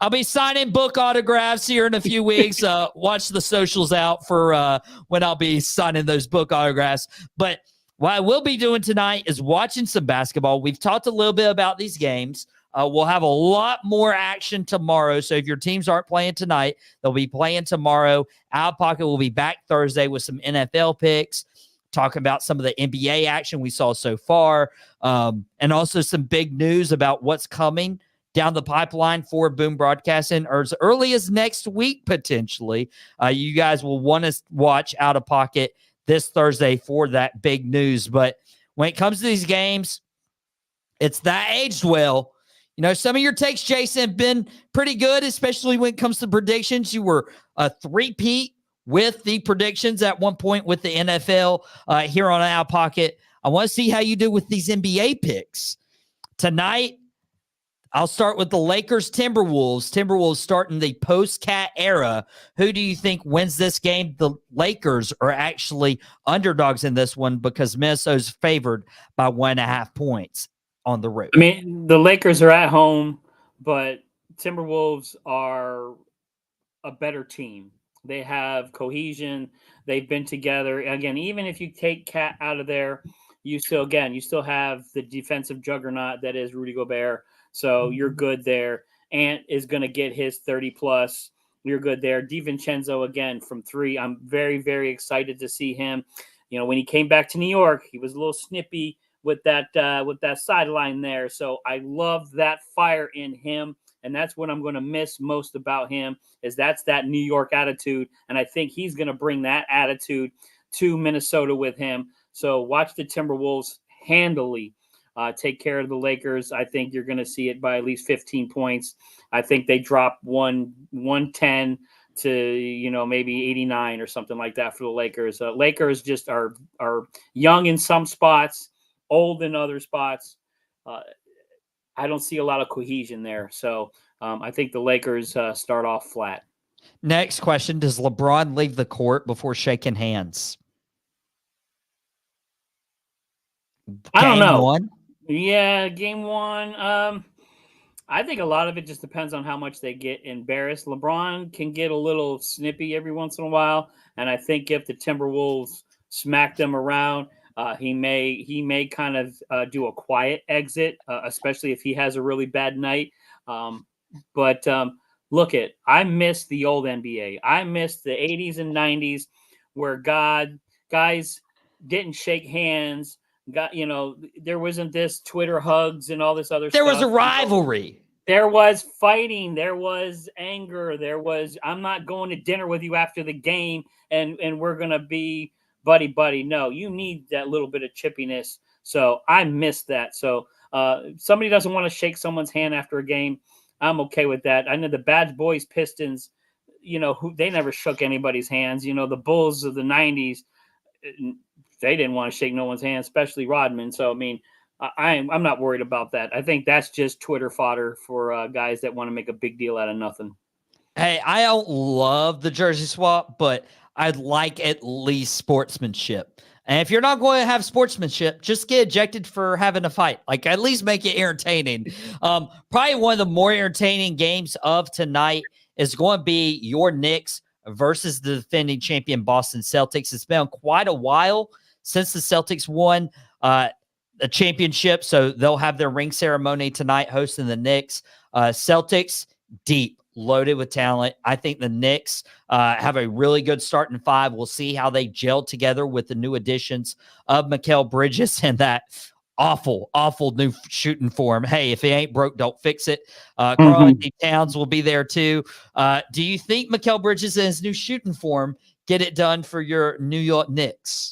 S1: I'll be signing book autographs here in a few weeks. Watch the socials out for when I'll be signing those book autographs. But what I will be doing tonight is watching some basketball. We've talked a little bit about these games. We'll have a lot more action tomorrow. So if your teams aren't playing tonight, they'll be playing tomorrow. Outta Pocket will be back Thursday with some NFL picks, talking about some of the NBA action we saw so far, and also some big news about what's coming down the pipeline for Boom Broadcasting, or as early as next week, potentially. You guys will want to watch Outta Pocket this Thursday for that big news. But when it comes to these games, it's that aged well. You know, some of your takes, Jason, have been pretty good, especially when it comes to predictions. You were a three-peat with the predictions at one point with the NFL here on Outta Pocket. I want to see how you do with these NBA picks. Tonight, I'll start with the Lakers Timberwolves. Timberwolves starting the post-Cat era. Who do you think wins this game? The Lakers are actually underdogs in this one because Minnesota's favored by 1.5 points on the road.
S2: I mean, the Lakers are at home, but Timberwolves are a better team. They have cohesion. They've been together. Again, even if you take Cat out of there, you still have the defensive juggernaut that is Rudy Gobert. So you're good there. Ant is going to get his 30+. You're good there. DiVincenzo, again, from 3. I'm very, very excited to see him. You know, when he came back to New York, he was a little snippy with that sideline there. So I love that fire in him. And that's what I'm going to miss most about him is that's that New York attitude. And I think he's going to bring that attitude to Minnesota with him. So watch the Timberwolves handily take care of the Lakers. I think you're going to see it by at least 15 points. I think they drop 110 to, you know, maybe 89 or something like that for the Lakers. Lakers just are young in some spots, old in other spots. I don't see a lot of cohesion there. So I think the Lakers start off flat.
S1: Next question. Does LeBron leave the court before shaking hands?
S2: I don't know.
S1: Game 1?
S2: Yeah, game 1. I think a lot of it just depends on how much they get embarrassed. LeBron can get a little snippy every once in a while. And I think if the Timberwolves smack them around, he may kind of do a quiet exit, especially if he has a really bad night. But I miss the old NBA. I miss the 80s and 90s where guys didn't shake hands. There wasn't this Twitter hugs and all this other stuff.
S1: There was a rivalry.
S2: There was fighting. There was anger. There was, I'm not going to dinner with you after the game and we're going to be buddy. No, you need that little bit of chippiness. So I miss that. So somebody doesn't want to shake someone's hand after a game. I'm okay with that. I know the Bad Boys Pistons, they never shook anybody's hands. The Bulls of the 90s, they didn't want to shake no one's hand, especially Rodman. So, I mean, I'm not worried about that. I think that's just Twitter fodder for guys that want to make a big deal out of nothing.
S1: Hey, I don't love the jersey swap, but I'd like at least sportsmanship. And if you're not going to have sportsmanship, just get ejected for having a fight. Like, at least make it entertaining. Probably one of the more entertaining games of tonight is going to be your Knicks versus the defending champion Boston Celtics. It's been quite a while since the Celtics won a championship, so they'll have their ring ceremony tonight hosting the Knicks. Celtics, deep, loaded with talent. I think the Knicks have a really good starting 5. We'll see how they gel together with the new additions of Mikal Bridges and that awful new shooting form. Hey, if it ain't broke, don't fix it. Karl-Anthony Towns will be there too. Do you think Mikal Bridges and his new shooting form get it done for your New York Knicks?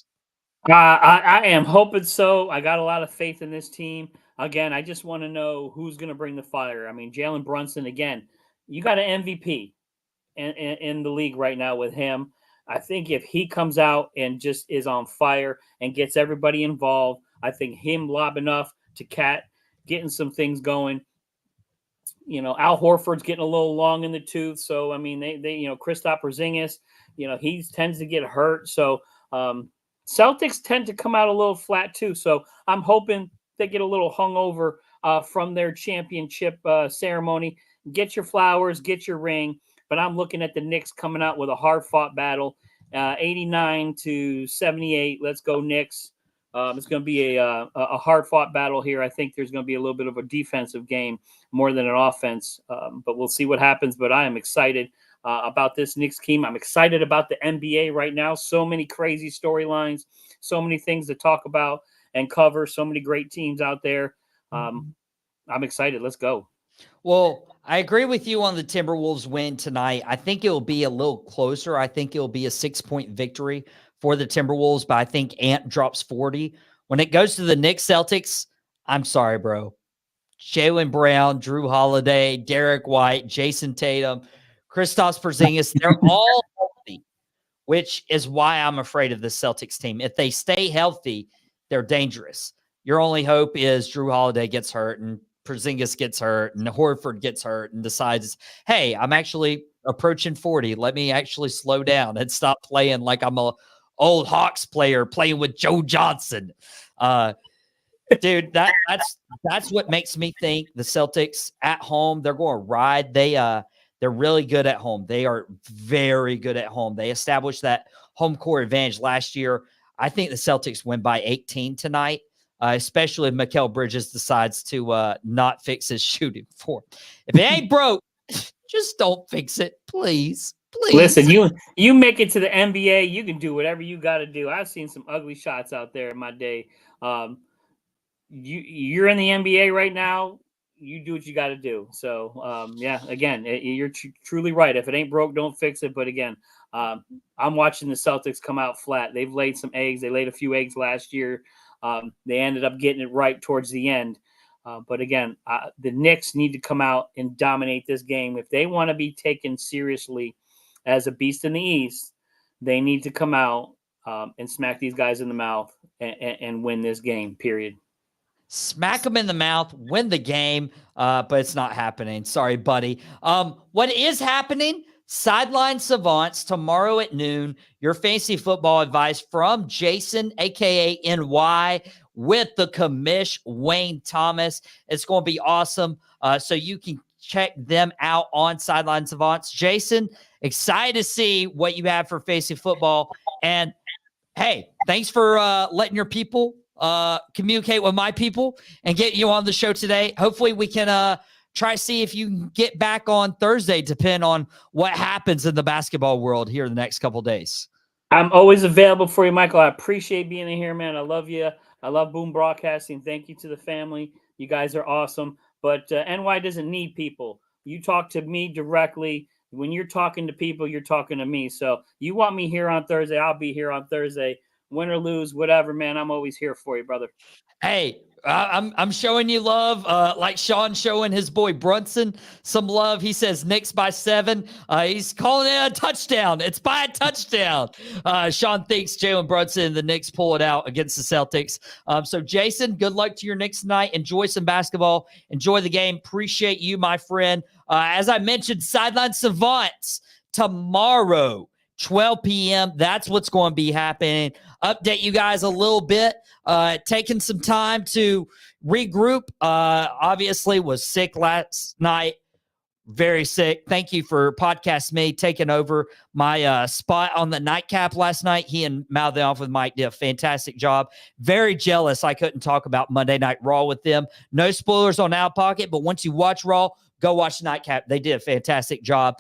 S2: I am hoping so. I got a lot of faith in this team. Again, I just want to know who's going to bring the fire. I mean, Jalen Brunson, again, you got an MVP in the league right now with him. I think if he comes out and just is on fire and gets everybody involved, I think him lobbing enough to Cat, getting some things going, Al Horford's getting a little long in the tooth. So, I mean, they Kristaps Porzingis, he tends to get hurt. So, Celtics tend to come out a little flat too. So I'm hoping they get a little hungover from their championship ceremony. Get your flowers, get your ring. But I'm looking at the Knicks coming out with a hard-fought battle, 89-78. Let's go Knicks. It's going to be a hard-fought battle here. I think there's going to be a little bit of a defensive game more than an offense, but we'll see what happens. But I am excited about this Knicks team. I'm excited about the NBA right now. So many crazy storylines, so many things to talk about and cover, so many great teams out there. I'm excited. Let's go.
S1: Well, I agree with you on the Timberwolves win tonight. I think it'll be a little closer. I think it'll be a 6-point victory for the Timberwolves, but I think Ant drops 40. When it goes to the Knicks Celtics, I'm sorry, bro. Jaylen Brown, Drew Holiday, Derek White, Jason Tatum, Kristaps Porzingis, they're all healthy, which is why I'm afraid of the Celtics team. If they stay healthy, they're dangerous. Your only hope is Drew Holiday gets hurt and Porzingis gets hurt and Horford gets hurt and decides, hey, I'm actually approaching 40. Let me actually slow down and stop playing like I'm a old Hawks player playing with Joe Johnson. Dude, that's what makes me think the Celtics at home, they're going to ride. They're really good at home. They are very good at home. They established that home court advantage last year. I think the Celtics win by 18 tonight. Especially if Mikal Bridges decides to not fix his shooting form. If it ain't broke, just don't fix it, please. Please.
S2: Listen, you make it to the NBA, you can do whatever you got to do. I've seen some ugly shots out there in my day. You're in the NBA right now. You do what you got to do. So, again, you're truly right. If it ain't broke, don't fix it. But again, I'm watching the Celtics come out flat. They've laid some eggs. They laid a few eggs last year. They ended up getting it right towards the end. But again, the Knicks need to come out and dominate this game. If they want to be taken seriously as a beast in the East, they need to come out and smack these guys in the mouth and win this game, period.
S1: Smack them in the mouth, win the game, but it's not happening. Sorry, buddy. What is happening? Sideline Savants tomorrow at noon. Your fantasy football advice from Jason, a.k.a. NY, with the commish, Wayne Thomas. It's going to be awesome. So you can check them out on Sideline Savants. Jason, excited to see what you have for fantasy football. And, hey, thanks for letting your people communicate with my people and get you on the show today. Hopefully we can try to see if you can get back on Thursday, depending on what happens in the basketball world here in the next couple of days.
S2: I'm always available for you, Michael. I appreciate being in here, man. I love you. I love Boom Broadcasting. Thank you to the family. You guys are awesome. But NY doesn't need people. You talk to me directly. When you're talking to people, you're talking to me. So you want me here on Thursday, I'll be here on Thursday. Win or lose, whatever, man. I'm always here for you, brother.
S1: Hey, I'm showing you love, like Sean showing his boy Brunson some love. He says Knicks by 7. He's calling it a touchdown. It's by a touchdown. Sean thinks Jalen Brunson and the Knicks pull it out against the Celtics. So, Jason, good luck to your Knicks tonight. Enjoy some basketball. Enjoy the game. Appreciate you, my friend. As I mentioned, Sideline Savants tomorrow, 12 p.m. That's what's going to be happening. Update you guys a little bit. Taking some time to regroup. Obviously was sick last night. Very sick. Thank you for Podcast Me taking over my spot on the nightcap last night. He and Mouth Off with Mike did a fantastic job. Very jealous I couldn't talk about Monday Night Raw with them. No spoilers on Outta Pocket, but once you watch Raw, go watch Nightcap. They did a fantastic job.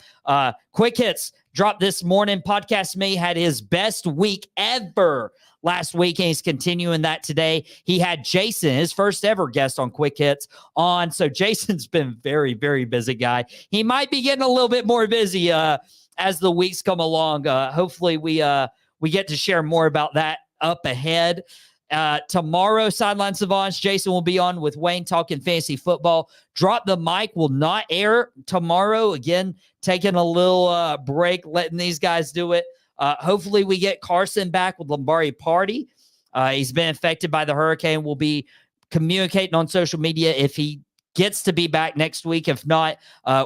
S1: Quick Hits dropped this morning. Podcast Me had his best week ever last week, and he's continuing that today. He had Jason, his first ever guest on Quick Hits, on. So Jason's been very, very busy guy. He might be getting a little bit more busy as the weeks come along. Hopefully we get to share more about that up ahead. Tomorrow, Sideline Savants, Jason will be on with Wayne talking fantasy football. Drop the Mic will not air tomorrow. Again, taking a little break, letting these guys do it. Hopefully we get Carson back with Lombardi Party. He's been affected by the hurricane. We'll be communicating on social media if he gets to be back next week. If not,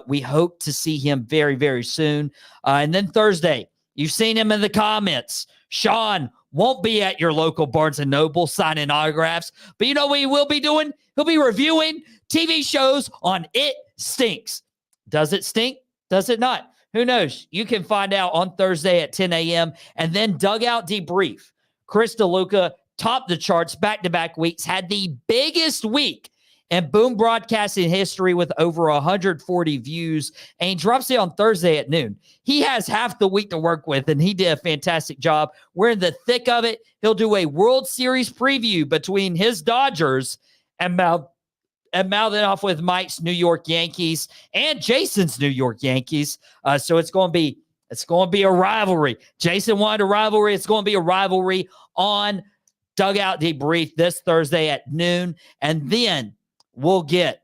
S1: we hope to see him very, very soon. And then Thursday, you've seen him in the comments. Sean won't be at your local Barnes & Noble signing autographs. But you know what he will be doing? He'll be reviewing TV shows on It Stinks. Does it stink? Does it not? Who knows? You can find out on Thursday at 10 a.m. And then Dugout Debrief. Chris DeLuca topped the charts back-to-back weeks, had the biggest week in Boom Broadcasting history with over 140 views, and he drops it on Thursday at noon. He has half the week to work with, and he did a fantastic job. We're in the thick of it. He'll do a World Series preview between his Dodgers and mouth it off with Mike's New York Yankees and Jason's New York Yankees. So it's going to be a rivalry. Jason wanted a rivalry. It's going to be a rivalry on Dugout Debrief this Thursday at noon, and then we'll get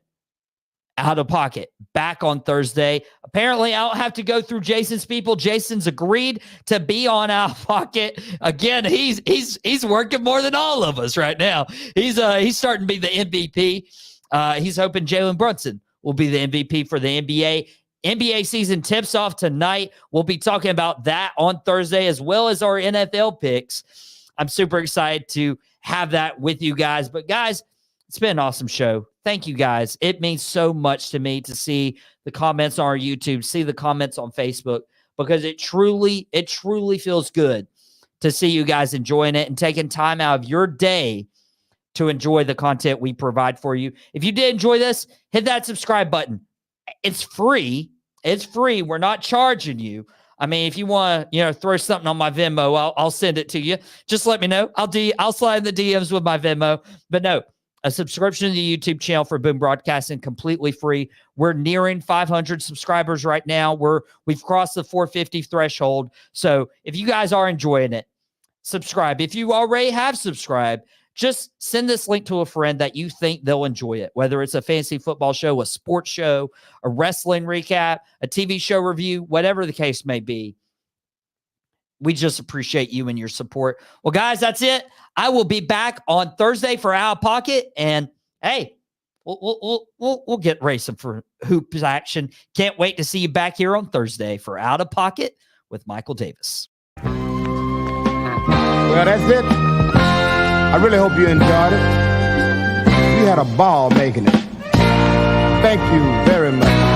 S1: Outta Pocket back on Thursday. Apparently, I don't have to go through Jason's people. Jason's agreed to be on Outta Pocket. Again, he's working more than all of us right now. He's starting to be the MVP. He's hoping Jalen Brunson will be the MVP for the NBA. NBA season tips off tonight. We'll be talking about that on Thursday, as well as our NFL picks. I'm super excited to have that with you guys. But guys, it's been an awesome show. Thank you guys. It means so much to me to see the comments on our YouTube, see the comments on Facebook, because it truly feels good to see you guys enjoying it and taking time out of your day to enjoy the content we provide for you. If you did enjoy this, hit that subscribe button. It's free. It's free. We're not charging you. I mean, if you want to, throw something on my Venmo, I'll send it to you. Just let me know. I'll slide in the DMs with my Venmo. But no, a subscription to the YouTube channel for Boom Broadcasting, completely free. We're nearing 500 subscribers right now. We've crossed the 450 threshold. So if you guys are enjoying it, subscribe. If you already have subscribed, just send this link to a friend that you think they'll enjoy it, whether it's a fantasy football show, a sports show, a wrestling recap, a TV show review, whatever the case may be. We just appreciate you and your support. Well, guys, that's it. I will be back on Thursday for Outta Pocket, and hey, we'll get racing for hoops action. Can't wait to see you back here on Thursday for Outta Pocket with Michael Davis.
S3: Well, that's it. I really hope you enjoyed it. We had a ball making it. Thank you very much.